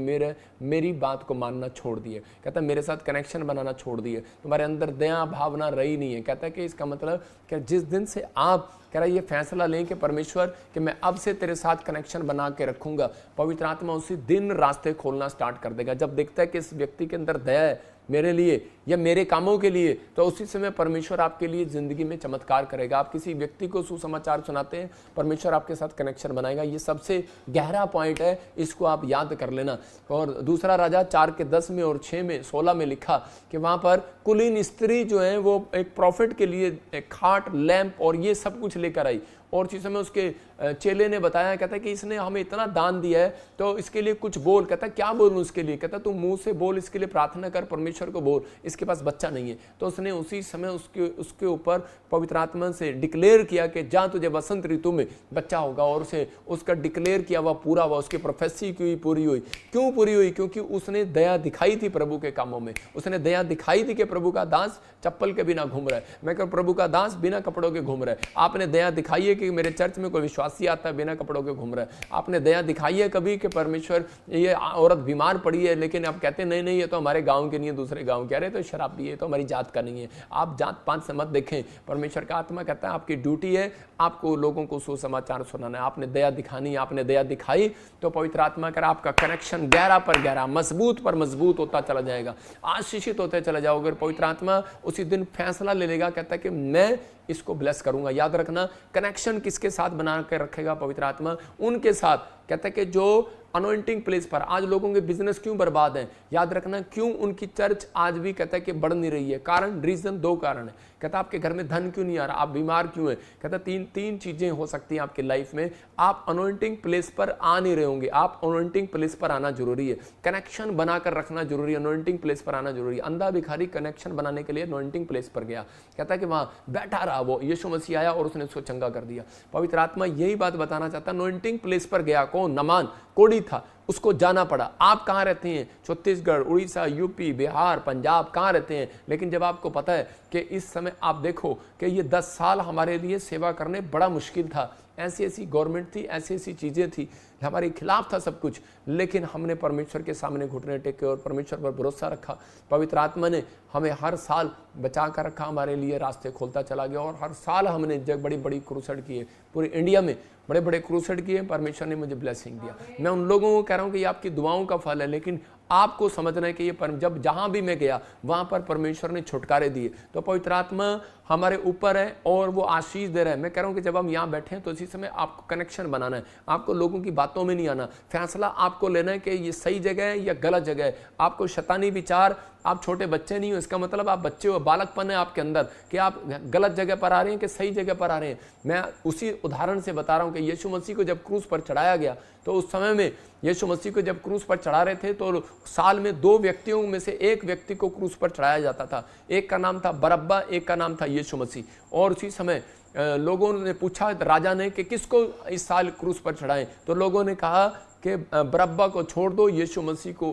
मेरी बात को मानना छोड़ दिया। कहता है मेरे साथ कनेक्शन बनाना छोड़ दिए, तुम्हारे अंदर दया भावना रही नहीं है। कहता है कि इसका मतलब कि जिस दिन से आप कह रहा है ये फैसला लें कि परमेश्वर कि मैं अब से तेरे साथ कनेक्शन बना के रखूंगा, पवित्र आत्मा उसी दिन रास्ते खोलना स्टार्ट कर देगा। जब देखता है कि इस व्यक्ति के अंदर दया है मेरे लिए या मेरे कामों के लिए, तो उसी समय परमेश्वर आपके लिए जिंदगी में चमत्कार करेगा। आप किसी व्यक्ति को सुसमाचार सुनाते हैं, परमेश्वर आपके साथ कनेक्शन बनाएगा। ये सबसे गहरा पॉइंट है, इसको आप याद कर लेना। और दूसरा राजा 4:10 में और 6 में 16 में लिखा कि वहां पर कुलीन स्त्री जो है वो एक प्रॉफिट के लिए एक खाट, लैंप और ये सब कुछ लेकर आई। और उसी समय उसके चेले ने बताया, कहता है कि इसने हमें इतना दान दिया है तो इसके लिए कुछ बोल। कहता है क्या बोलूं इसके लिए, कहता तू मुंह से बोल, इसके लिए प्रार्थना कर, परमेश्वर को बोल, इसके पास बच्चा नहीं है। तो उसने उसी समय उसके ऊपर पवित्र आत्मा से डिक्लेयर किया कि जा तुझे वसंत ऋतु में बच्चा होगा, और उसे उसका डिक्लेयर किया हुआ पूरा हुआ, उसकी प्रोफेसी की पूरी हुई। क्यों पूरी हुई? क्योंकि उसने दया दिखाई थी प्रभु के कामों में, उसने दया दिखाई थी कि प्रभु का दास चप्पल के बिना घूम रहा है, मैं कह प्रभु का दास बिना कपड़ों के घूम रहा है। आपने दया दिखाई है कि मेरे चर्च में कोई विश्वासी आता है बिना कपड़ों के घूम रहा है। आपने दया दिखाई है कभी कि परमेश्वर ये औरत बीमार पड़ी है, लेकिन आप कहते नहीं नहीं ये तो हमारे गांव के नहीं है, दूसरे गांव के, अरे तो शराबी है, तो हमारी जात का नहीं है। आप जात पात से मत देखें, परमेश्वर का आत्मा कहता है आपकी ड्यूटी है आपको लोगों को सुसमाचार सुनाना है। आपने दया दिखानी, आपने दया दिखाई तो पवित्र आत्मा कर आपका कनेक्शन गहरा पर गहरा, मजबूत पर मजबूत होता चला जाएगा, आशीषित होते चले जाओगे। पवित्र आत्मा उसी दिन फैसला ले लेगा, कहता है कि मैं इसको ब्लेस करूंगा। याद रखना, कनेक्शन किसके साथ बना कर रखेगा पवित्र आत्मा? उनके साथ। कहता है कि जो अनॉइंटिंग प्लेस पर आज लोगों के बिजनेस क्यों बर्बाद हैं, याद रखना क्यों उनकी चर्च आज भी कहता है कि बढ़ नहीं रही है। कारण, रीजन 2 कारण है। कहता आपके घर में धन क्यों नहीं आ रहा, आप बीमार क्यों है? कहता तीन चीजें हो सकती हैं आपकी लाइफ में। आप अनॉइंटिंग प्लेस पर आ नहीं रहे होंगे, आप अनॉइंटिंग प्लेस पर आना जरूरी है, कनेक्शन बनाकर रखना जरूरी है, अनॉइंटिंग प्लेस पर आना जरूरी है। अंधा भिखारी कनेक्शन बनाने के लिए अनॉइंटिंग प्लेस पर गया, कहता है कि वहां बैठा रहा, वो यीशु मसीह आया और उसने उसको चंगा कर दिया। पवित्र आत्मा यही बात बताना चाहता है। अनॉइंटिंग प्लेस पर गया कौन? नमान, कोढ़ी था, उसको जाना पड़ा। आप कहाँ रहते हैं? छत्तीसगढ़, उड़ीसा, यूपी, बिहार, पंजाब, कहाँ रहते हैं? लेकिन जब आपको पता है कि इस समय आप देखो कि ये 10 साल हमारे लिए सेवा करने बड़ा मुश्किल था, ऐसी ऐसी गवर्नमेंट थी, ऐसी ऐसी चीज़ें थी, हमारे खिलाफ था सब कुछ, लेकिन हमने परमेश्वर के सामने घुटने टेके और परमेश्वर पर भरोसा रखा। पवित्र आत्मा ने हमें हर साल बचा कर रखा, हमारे लिए रास्ते खोलता चला गया, और हर साल हमने जब बड़ी बड़ी क्रूसेड किए, पूरे इंडिया में बड़े बड़े क्रूसेड किए, परमेश्वर ने मुझे ब्लेसिंग दिया। मैं उन लोगों को कह रहा हूँ कि ये आपकी दुआओं का फल है, लेकिन आपको समझना है कि ये जब जहां भी मैं गया वहां पर परमेश्वर ने छुटकारे दिए। तो पवित्र आत्मा हमारे ऊपर है और वो आशीष दे रहा है। मैं कह रहा हूं कि जब हम यहाँ बैठे हैं तो इसी समय आपको कनेक्शन बनाना है, आपको लोगों की बातों में नहीं आना, फैसला आपको लेना है कि ये सही जगह है या गलत जगह है। आपको शैतानी विचार, आप छोटे बच्चे नहीं हो, इसका मतलब आप बच्चे हो, बालकपन है आपके अंदर कि आप गलत जगह पर आ रहे हैं कि सही जगह पर आ रहे हैं। मैं उसी उदाहरण से बता रहा हूं कि यीशु मसीह को जब क्रूस पर चढ़ाया गया तो उस समय में यीशु मसीह को जब क्रूस पर चढ़ा रहे थे तो साल में 2 व्यक्तियों में से एक व्यक्ति को क्रूस पर चढ़ाया जाता था। एक का नाम था बरअब्बा, एक का नाम था यीशु मसीह। और उसी समय लोगों ने पूछा राजा ने कि किसको इस साल क्रूस पर चढ़ाएं, तो लोगों ने कहा कि बरअब्बा को छोड़ दो, यीशु मसीह को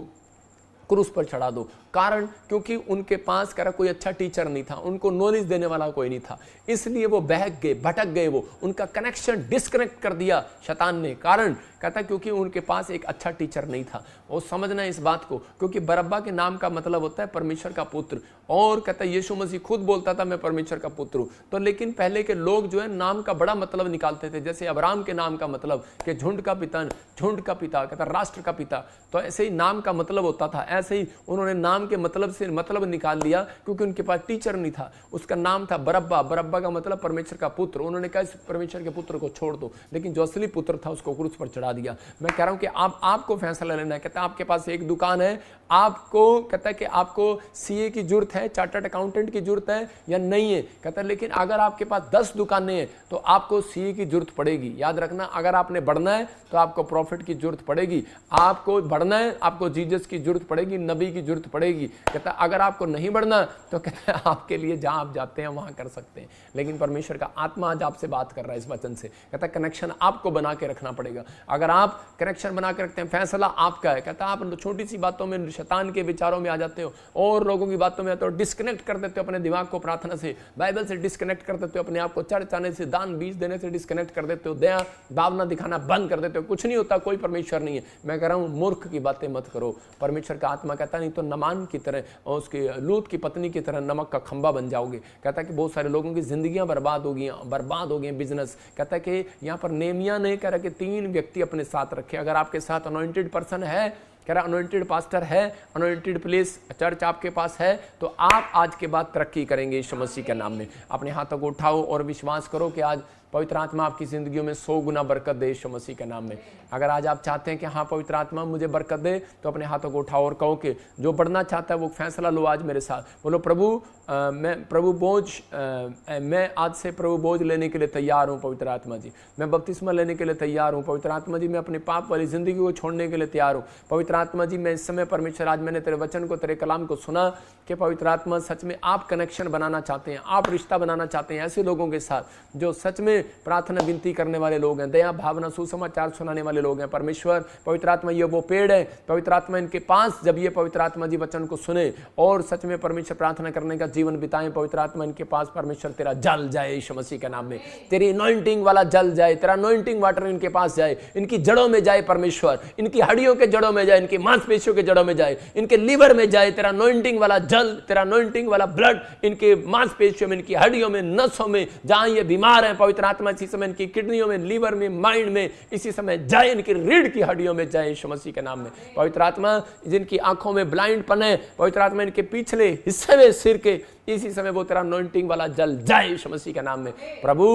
क्रूस पर चढ़ा दो। कारण, क्योंकि उनके पास करा कोई अच्छा टीचर नहीं था, उनको नॉलेज देने वाला कोई नहीं था, इसलिए वो बहक गए, भटक गए, वो उनका कनेक्शन डिस्कनेक्ट कर दिया शैतान ने। कारण कहता क्योंकि उनके पास एक अच्छा टीचर नहीं था। वो समझना है इस बात को, क्योंकि बरअब्बा के नाम का मतलब होता है परमेश्वर का पुत्र, और कहता यीशु मसीह खुद बोलता था मैं परमेश्वर का पुत्र हूं। तो लेकिन पहले के लोग जो है नाम का बड़ा मतलब निकालते थे, जैसे अब्राहम के नाम का मतलब कि झुंड का पिता, कहता राष्ट्र का पिता, तो ऐसे ही नाम का मतलब होता था। ऐसे ही उन्होंने नाम के मतलब से मतलब निकाल लिया, क्योंकि उनके पास टीचर नहीं था। उसका नाम था बरअब्बा, बरअब्बा का मतलब परमेश्वर का पुत्र। उन्होंने कहा इस परमेश्वर के पुत्र को छोड़ दो, लेकिन जो असली पुत्र था उसको क्रूस पर चढ़ा करा दिया। मैं कह रहा हूँ कि आपको फैसला लेना है। कहता है आपके पास एक दुकान है, आपको कहता है कि आपको सीए की जरूरत है, चार्टर्ड अकाउंटेंट की जरूरत है या नहीं है। कहता है लेकिन अगर आपके पास 10 दुकानें हैं तो आपको सीए की जरूरत पड़ेगी। याद रखना, अगर आपने बढ़ना है तो आपको प्रॉफिट की जरूरत पड़ेगी, आपको बढ़ना है आपको जीसस की जरूरत पड़ेगी, नबी की जरूरत पड़ेगी। कहता है अगर आपको नहीं बढ़ना तो कहता है आपके लिए जहां आप जाते हैं वहां कर सकते हैं, लेकिन परमेश्वर का आत्मा आज आपसे बात कर रहा है इस वचन से। कहता है कनेक्शन आपको बना के रखना पड़ेगा। अगर आप कनेक्शन बना के रखते हैं, फैसला आपका है। कहता है आप छोटी सी बातों में शैतान के विचारों में आ जाते हो और लोगों की बातों में आते हो, डिस्कनेक्ट कर देते हो अपने दिमाग को प्रार्थना से, बाइबल से डिस्कनेक्ट कर देते हो, अपने आप को चर्च आने से, दान बीज देने से डिस्कनेक्ट कर देते हो, दया भावना दिखाना बंद कर देते हो। कुछ नहीं होता, कोई परमेश्वर नहीं है। मैं कह रहा हूं मूर्ख की बातें मत करो। परमेश्वर का आत्मा कहता नहीं तो नमान की तरह और उसकी लूत की पत्नी की तरह नमक का खंबा बन जाओगे। कहता है कि बहुत सारे लोगों की जिंदगियां बर्बाद हो गई, बिजनेस। कहता है कि यहाँ पर नेमिया ने कह रहा कि 3 व्यक्ति अपने साथ रखे। अगर आपके साथ अनॉइंटेड पर्सन है, कह रहा अनॉइंटेड पास्टर है, अनॉइंटेड प्लेस चर्च आपके पास है, तो आप आज के बाद तरक्की करेंगे यीशु मसीह के नाम में। अपने हाथों को उठाओ और विश्वास करो कि आज पवित्र आत्मा आपकी जिंदगियों में 100 गुना बरकत दे यीशु मसीह के नाम में। अगर आज आप चाहते हैं कि हाँ पवित्र आत्मा मुझे बरकत दे, तो अपने हाथों को उठाओ और कहो कि जो बढ़ना चाहता है वो फैसला लो आज मेरे साथ। बोलो प्रभु मैं आज से प्रभु बोझ लेने के लिए तैयार हूँ पवित्र आत्मा जी। मैं बपतिस्मा लेने के लिए तैयार हूँ पवित्र आत्मा जी। मैं अपने पाप वाली जिंदगी को छोड़ने के लिए तैयार हूँ पवित्र आत्मा जी। मैं इस समय परमेश्वर आज मैंने तेरे वचन को, तेरे कलाम को सुना कि पवित्र आत्मा सच में आप कनेक्शन बनाना चाहते हैं, आप रिश्ता बनाना चाहते हैं ऐसे लोगों के साथ जो सच में प्रार्थना विनती करने वाले लोग हैं, दया भावना सुसमाचार सुनाने वाले लोग हैं। परमेश्वर पवित्र आत्मा ये वो पेड़ है, पवित्र आत्मा इनके पास जब ये पवित्र आत्मा जी वचन को सुने और सच में परमेश्वर प्रार्थना करने का जीवन बिताएं, पवित्र आत्मा इनके पास परमेश्वर तेरा जल जाए यीशु मसीह के नाम में। तेरी अनॉइंटिंग वाला जल जाए, तेरा अनॉइंटिंग वाटर इनके पास जाए, इनकी जड़ों में जाए परमेश्वर, इनकी हड्डियों के जड़ों में जाए, इनकी मांसपेशियों के जड़ों में जाए, इनके लीवर में जाए। तेरा अनॉइंटिंग वाला जल, तेरा अनॉइंटिंग वाला ब्लड इनके मांसपेशियों में, इनकी हड्डियों में, नसों में, जहां ये बीमार है पवित्र आत्मा इसी समय इनकी किडनियों में, लीवर में, माइंड में इसी समय जाए, इनकी रीढ़ की हड्डियों में जाए यीशु मसीह के नाम में। पवित्र आत्मा जिनकी आंखों में ब्लाइंड पन है, पवित्र आत्मा इनके पिछले हिस्से में सिर के इसी समय वो तेरा अनॉइंटिंग वाला जल जाए यीशु मसीह के नाम में। प्रभु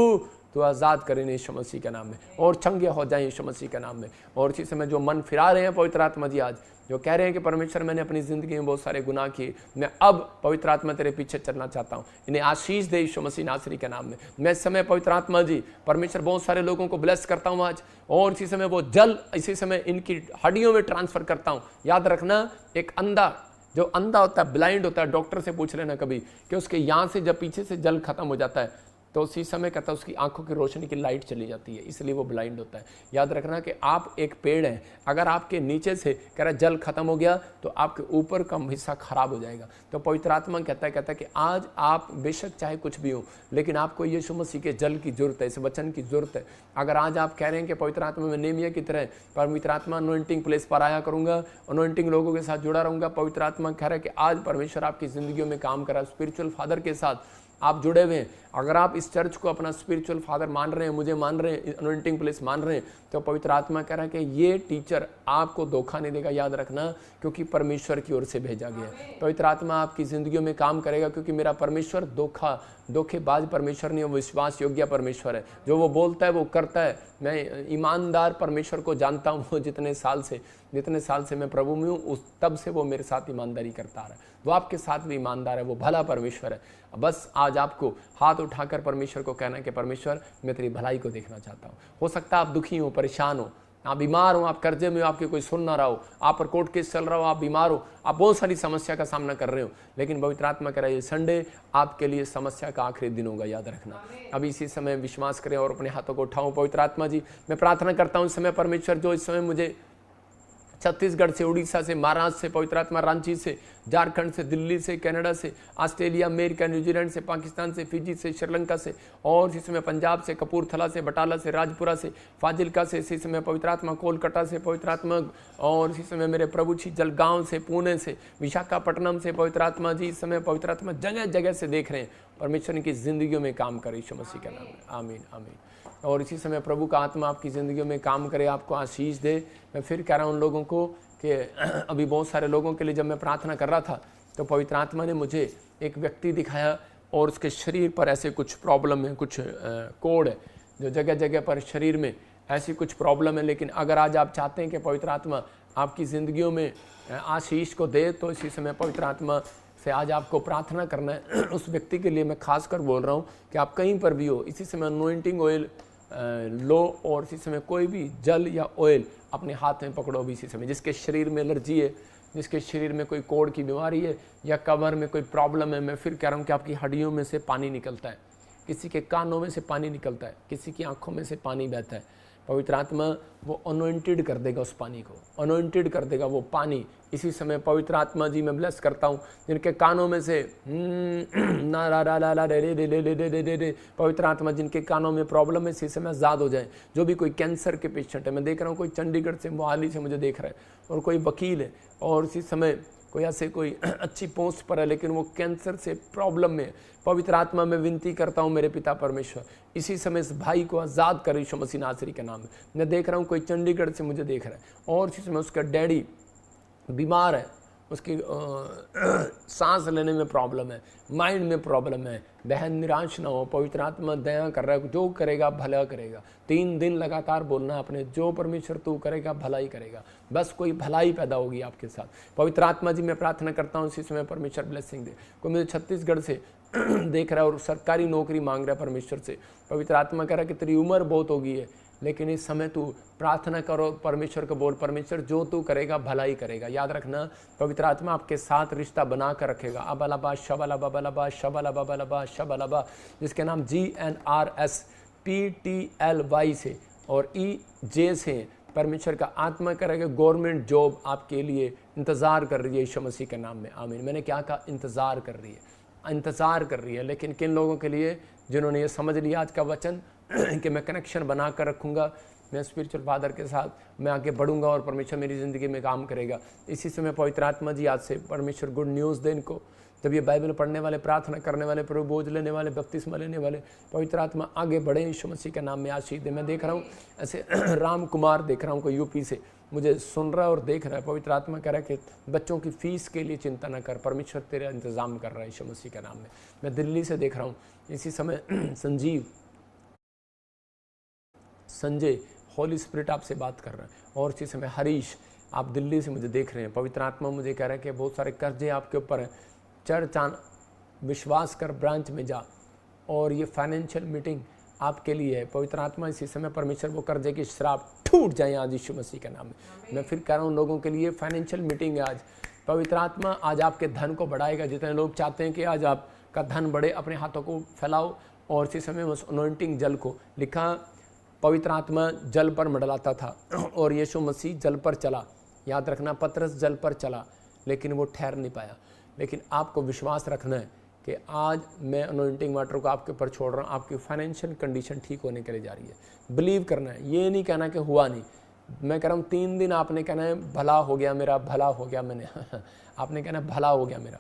तो आज़ाद करें यीशु मसीह के नाम में और चंगे हो जाए यीशु मसीह के नाम में। और इसी समय जो मन फिरा रहे हैं पवित्र आत्मा जी, आज जो कह रहे हैं कि परमेश्वर मैंने अपनी ज़िंदगी में बहुत सारे गुनाह किए, मैं अब पवित्र आत्मा तेरे पीछे चलना चाहता हूँ, इन्हें आशीष दे यीशु मसीह नासरी के नाम में। मैं इस समय पवित्र आत्मा जी परमेश्वर बहुत सारे लोगों को ब्लेस करता हूँ आज, और इसी समय वो जल इसी समय इनकी हड्डियों में ट्रांसफ़र करता हूँ। याद रखना, एक अंधा जो अंधा होता है, ब्लाइंड होता है, डॉक्टर से पूछ लेना कभी कि उसके यहाँ से जब पीछे से जल खत्म हो जाता है तो उसी समय कहता है उसकी आंखों की रोशनी की लाइट चली जाती है, इसलिए वो ब्लाइंड होता है। याद रखना कि आप एक पेड़ हैं, अगर आपके नीचे से कह रहा जल खत्म हो गया तो आपके ऊपर का हिस्सा खराब हो जाएगा। तो पवित्र आत्मा कहता है कि आज आप बेशक चाहे कुछ भी हो, लेकिन आपको यीशु मसीह के जल की जरूरत है, इस वचन की जरूरत है। अगर आज आप कह रहे हैं कि पवित्र आत्मा में नेमिया की तरह पवित्र आत्मा अनॉइंटिंग प्लेस पर आया करूंगा, अनॉइंटिंग लोगों के साथ जुड़ा रहूंगा, पवित्र आत्मा कह रहा है कि आज परमेश्वर आपकी जिंदगियों में काम करा, स्पिरिचुअल फादर के साथ आप जुड़े हुए हैं। अगर आप इस चर्च को अपना स्पिरिचुअल फादर मान रहे हैं, मुझे मान रहे हैं, अनॉइंटिंग प्लेस मान रहे हैं, तो पवित्र आत्मा कह रहा है कि ये टीचर आपको धोखा नहीं देगा। याद रखना, क्योंकि परमेश्वर की ओर से भेजा गया है। पवित्र आत्मा आपकी जिंदगियों में काम करेगा, क्योंकि मेरा परमेश्वर धोखेबाज परमेश्वर नहीं है, वो विश्वास योग्य परमेश्वर है। जो वो बोलता है वो करता है। मैं ईमानदार परमेश्वर को जानता हूँ, वो जितने साल से मैं प्रभु में हूँ, उस तब से वो मेरे साथ ईमानदारी करता आ रहा है। वो आपके साथ भी ईमानदार है, वो भला परमेश्वर है। बस आज आपको हाथ उठाकर परमेश्वर को कहना है कि परमेश्वर मैं तेरी भलाई को देखना चाहता हूँ। हो सकता है आप दुखी हो, परेशान हो, आप बीमार हो, आप कर्जे में हो, आपके कोई सुन ना रहा हो, आप पर कोर्ट केस चल रहा हो, आप बीमार हो, आप बहुत सारी समस्या का सामना कर रहे हो, लेकिन पवित्र आत्मा कह रहा है ये संडे आपके लिए समस्या का आखिरी दिन होगा। याद रखना, अभी इसी समय विश्वास करें और अपने हाथों को उठाओ। पवित्र आत्मा जी मैं प्रार्थना करता हूँ इस समय परमेश्वर, जो इस समय मुझे छत्तीसगढ़ से, उड़ीसा से, महाराष्ट्र से, पवित्र आत्मा रांची से, झारखंड से, दिल्ली से, कनाडा से, ऑस्ट्रेलिया, अमेरिका, न्यूजीलैंड से, पाकिस्तान से, फिजी से, श्रीलंका से, और इस समय पंजाब से, कपूरथला से, बटाला से, राजपुरा से, फाजिल्का से, इसी समय पवित्र आत्मा कोलकाता से, पवित्र आत्मा, और इसी समय मेरे प्रभु जी जलगांव से, पुणे से, विशाखापट्टनम से, पवित्र आत्मा जी इस समय पवित्र आत्मा जगह जगह से देख रहे हैं। परमेश्वर की जिंदगियों में काम करे यीशु मसीह का नाम में, आमीन आमीन। और इसी समय प्रभु का आत्मा आपकी ज़िंदगियों में काम करे, आपको आशीष दे। मैं फिर कह रहा हूँ उन लोगों को कि अभी बहुत सारे लोगों के लिए जब मैं प्रार्थना कर रहा था तो पवित्र आत्मा ने मुझे एक व्यक्ति दिखाया और उसके शरीर पर ऐसे कुछ प्रॉब्लम है, कुछ कोड़ है जो जगह जगह पर शरीर में ऐसी कुछ प्रॉब्लम है, लेकिन अगर आज आप चाहते हैं कि पवित्र आत्मा आपकी ज़िंदगियों में आशीष को दे, तो इसी समय पवित्र आत्मा से आज आपको प्रार्थना करना है। उस व्यक्ति के लिए मैं खासकर बोल रहा हूँ कि आप कहीं पर भी हो, इसी समय अनॉइंटिंग ऑयल लो और इसी समय कोई भी जल या ऑयल अपने हाथ में पकड़ो भी इसी समय। जिसके शरीर में एलर्जी है, जिसके शरीर में कोई कोढ़ की बीमारी है या कमर में कोई प्रॉब्लम है, मैं फिर कह रहा हूँ कि आपकी हड्डियों में से पानी निकलता है, किसी के कानों में से पानी निकलता है, किसी की आंखों में से पानी बहता है, पवित्र आत्मा वो अनॉइंटेड कर देगा उस पानी को, अनॉइंटेड कर देगा वो पानी। इसी समय पवित्र आत्मा जी मैं ब्लेस करता हूँ जिनके कानों में से ना ला ला ला ला रे रे रे रे रे रे रे रे, पवित्र आत्मा जिनके कानों में प्रॉब्लम है इसी समय आज़ाद हो जाए। जो भी कोई कैंसर के पेशेंट है, मैं देख रहा हूँ कोई चंडीगढ़ से, मोहाली से मुझे देख रहा है, और कोई वकील है और इसी समय कोई ऐसे कोई अच्छी पोस्ट पर है लेकिन वो कैंसर से प्रॉब्लम में। पवित्र आत्मा में विनती करता हूँ मेरे पिता परमेश्वर, इसी समय इस भाई को आज़ाद कर यीशु मसीह नासरी के नाम में। मैं देख रहा हूँ कोई चंडीगढ़ से मुझे देख रहा है और इसी समय उसका डैडी बीमार है, उसकी सांस लेने में प्रॉब्लम है, माइंड में प्रॉब्लम है। बहन निराश ना हो, पवित्र आत्मा दया कर रहा है, जो करेगा भला करेगा। 3 दिन लगातार बोलना अपने, जो परमेश्वर तू करेगा भला ही करेगा, बस कोई भलाई पैदा होगी आपके साथ। पवित्र आत्मा जी मैं प्रार्थना करता हूँ इसी समय परमेश्वर ब्लेसिंग दे। कोई मुझे छत्तीसगढ़ से देख रहा है और सरकारी नौकरी मांग रहा है परमेश्वर से, पवित्र आत्मा कह रहा है कि तेरी उम्र बहुत हो गई है लेकिन इस समय तू प्रार्थना करो, परमेश्वर को बोल परमेश्वर जो तू करेगा भला ही करेगा। याद रखना पवित्र आत्मा आपके साथ रिश्ता बना कर रखेगा। अबलबा शबलबा बलबा शबलबा बलबा शबलबा, जिसके नाम GNRSPTLY से और EJ से परमेश्वर का आत्मा करेगा। गवर्नमेंट जॉब आपके लिए इंतज़ार कर रही है यीशु मसीह के नाम में, आमीन। मैंने क्या कहा? इंतज़ार कर रही है, इंतज़ार कर रही है। लेकिन किन लोगों के लिए? जिन्होंने ये समझ लिया आज का वचन कि मैं कनेक्शन बना कर रखूँगा, मैं स्पिरिचुअल फादर के साथ मैं आगे बढ़ूंगा और परमेश्वर मेरी ज़िंदगी में काम करेगा। इसी समय पवित्र आत्मा जी आज से परमेश्वर गुड न्यूज़ दे इनको। जब ये बाइबल पढ़ने वाले, प्रार्थना करने वाले, प्रभु बोझ लेने वाले, बपतिस्मा लेने वाले, पवित्र आत्मा आगे बढ़े यीशु मसीह के नाम में आशीष दे। मैं देख रहा हूँ ऐसे राम कुमार देख रहा हूँ, कोई यूपी से मुझे सुन रहा है और देख रहा है। पवित्र आत्मा कह रहा है कि बच्चों की फ़ीस के लिए चिंता न कर, परमेश्वर तेरा इंतज़ाम कर रहा है यीशु मसीह के नाम में। मैं दिल्ली से देख रहा हूँ इसी समय संजय होली स्पिरिट आपसे बात कर रहा है और इसी समय हरीश आप दिल्ली से मुझे देख रहे हैं। पवित्र आत्मा मुझे कह रहा है कि बहुत सारे कर्जे आपके ऊपर हैं, चर्च आन विश्वास कर ब्रांच में जा और ये फाइनेंशियल मीटिंग आपके लिए है। पवित्र आत्मा इसी समय परमेश्वर वो कर्जे की शराब टूट जाए आज यीशु मसीह के नाम में। मैं फिर कह रहा हूँ लोगों के लिए फाइनेंशियल मीटिंग है आज। पवित्र आत्मा आज आपके धन को बढ़ाएगा। जितने लोग चाहते हैं कि आज आपका धन बढ़े, अपने हाथों को फैलाओ और इसी समय उस अनॉइंटिंग जल को लिखा, पवित्र आत्मा जल पर मंडलाता था और यीशु मसीह जल पर चला। याद रखना पतरस जल पर चला लेकिन वो ठहर नहीं पाया। लेकिन आपको विश्वास रखना है कि आज मैं अनॉइंटिंग वाटर को आपके ऊपर छोड़ रहा हूँ, आपकी फाइनेंशियल कंडीशन ठीक होने के लिए जा रही है। बिलीव करना है, ये नहीं कहना कि हुआ नहीं। मैं कह रहा हूँ 3 दिन आपने कहना है भला हो गया मेरा, भला हो गया मैंने आपने कहना है भला हो गया मेरा।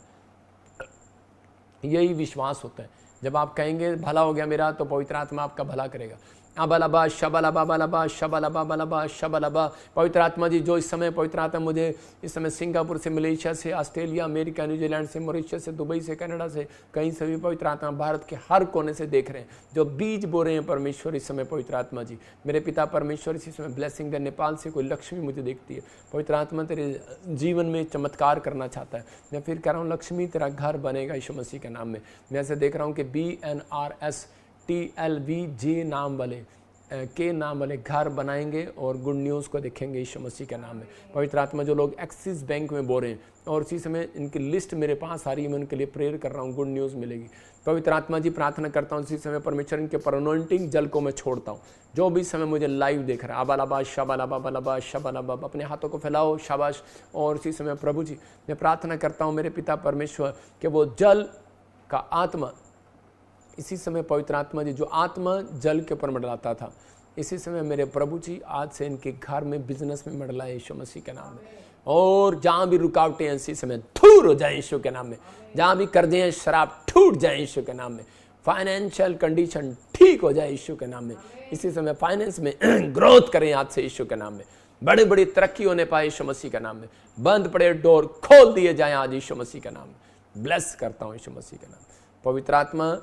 यही विश्वास होता है। जब आप कहेंगे भला हो गया मेरा तो पवित्र आत्मा आपका भला करेगा। अबलबा शबलबा बलबा शबलबा बलबा शबलबा। पवित्र आत्मा जी जो इस समय पवित्र आत्मा मुझे इस समय सिंगापुर से, मलेशिया से, ऑस्ट्रेलिया, अमेरिका, न्यूजीलैंड से, मॉरिशस से, दुबई से, कनाडा से, कहीं से भी पवित्र आत्मा भारत के हर कोने से देख रहे हैं, जो बीज बो रहे हैं परमेश्वर इस समय। पवित्र आत्मा जी मेरे पिता परमेश्वर इसी समय ब्लेसिंग दे। नेपाल से कोई लक्ष्मी मुझे देखती है, पवित्र आत्मा तेरे जीवन में चमत्कार करना चाहता है। मैं फिर कह रहा हूँ लक्ष्मी तेरा घर बनेगा यीशु मसीह के नाम में। मैं ऐसे देख रहा हूँ कि BNRSTLVJ नाम वाले के नाम वाले घर बनाएंगे और गुड न्यूज़ को देखेंगे यीशु मसीह के नाम में। पवित्र आत्मा जो लोग एक्सिस बैंक में बो रहे हैं और इसी समय इनकी लिस्ट मेरे पास आ रही है, मैं उनके लिए प्रेयर कर रहा हूँ, गुड न्यूज़ मिलेगी। पवित्र आत्मा जी प्रार्थना करता हूँ इसी समय परमेश्वर इनके पर अनॉइंटिंग जल को मैं छोड़ता हूँ। जो भी समय मुझे लाइव देख रहा है, अबलबा शबलबा बलबा शबलबा, अपने हाथों को फैलाओ, शाबाश। और इसी समय प्रभु जी मैं प्रार्थना करता हूँ मेरे पिता परमेश्वर कि वो जल का आत्मा इसी समय, पवित्र आत्मा जी जो आत्मा जल के ऊपर मंडलाता था, इसी समय मेरे प्रभु जी आज से इनके घर में, बिजनेस में मंडलाए यीशु मसीह के नाम में। और जहाँ भी रुकावटें हैं इसी समय दूर हो जाए यीशु के नाम में। जहाँ भी कर्जे हैं शराब टूट जाए यीशु के नाम में। फाइनेंशियल कंडीशन ठीक हो जाए यीशु के नाम में। इसी समय फाइनेंस में ग्रोथ करें आज से यीशु के नाम में। बड़ी बड़ी तरक्की होने पाए यीशु मसीह के नाम में। बंद पड़े डोर खोल दिए जाएं आज यीशु मसीह के नाम में। ब्लेस करता हूँ यीशु मसीह के नाम। पवित्र आत्मा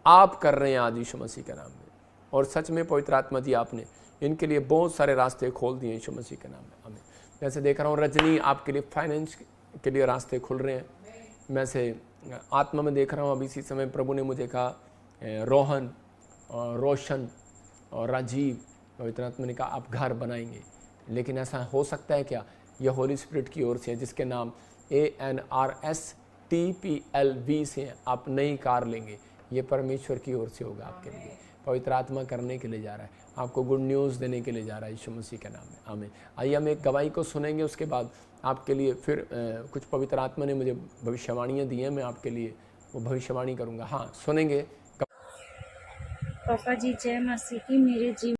आप कर रहे हैं आज यीशु मसीह के नाम में। और सच में पवित्र आत्मा जी आपने इनके लिए बहुत सारे रास्ते खोल दिए यीशु मसीह के नाम में। आमीन। जैसे देख रहा हूँ रजनी, आपके लिए फाइनेंस के लिए रास्ते खुल रहे हैं। मैं से आत्मा में देख रहा हूँ अभी इसी समय प्रभु ने मुझे कहा रोहन और रोशन और राजीव, पवित्र आत्मा ने कहा आप घर बनाएंगे। लेकिन ऐसा हो सकता है क्या? यह होली स्पिरिट की ओर से है, जिसके नाम ANRSTPLV से आप नई कार लेंगे। ये परमेश्वर की ओर से होगा आपके लिए। पवित्र आत्मा करने के लिए जा रहा है, आपको गुड न्यूज़ देने के लिए जा रहा है यीशु मसीह के नाम में। आमीन। आइए हम एक गवाही को सुनेंगे, उसके बाद आपके लिए फिर कुछ पवित्र आत्मा ने मुझे भविष्यवाणियाँ दी हैं, मैं आपके लिए वो भविष्यवाणी करूँगा। हाँ, सुनेंगे। पापा जी जय मसीह की। मेरे जीवन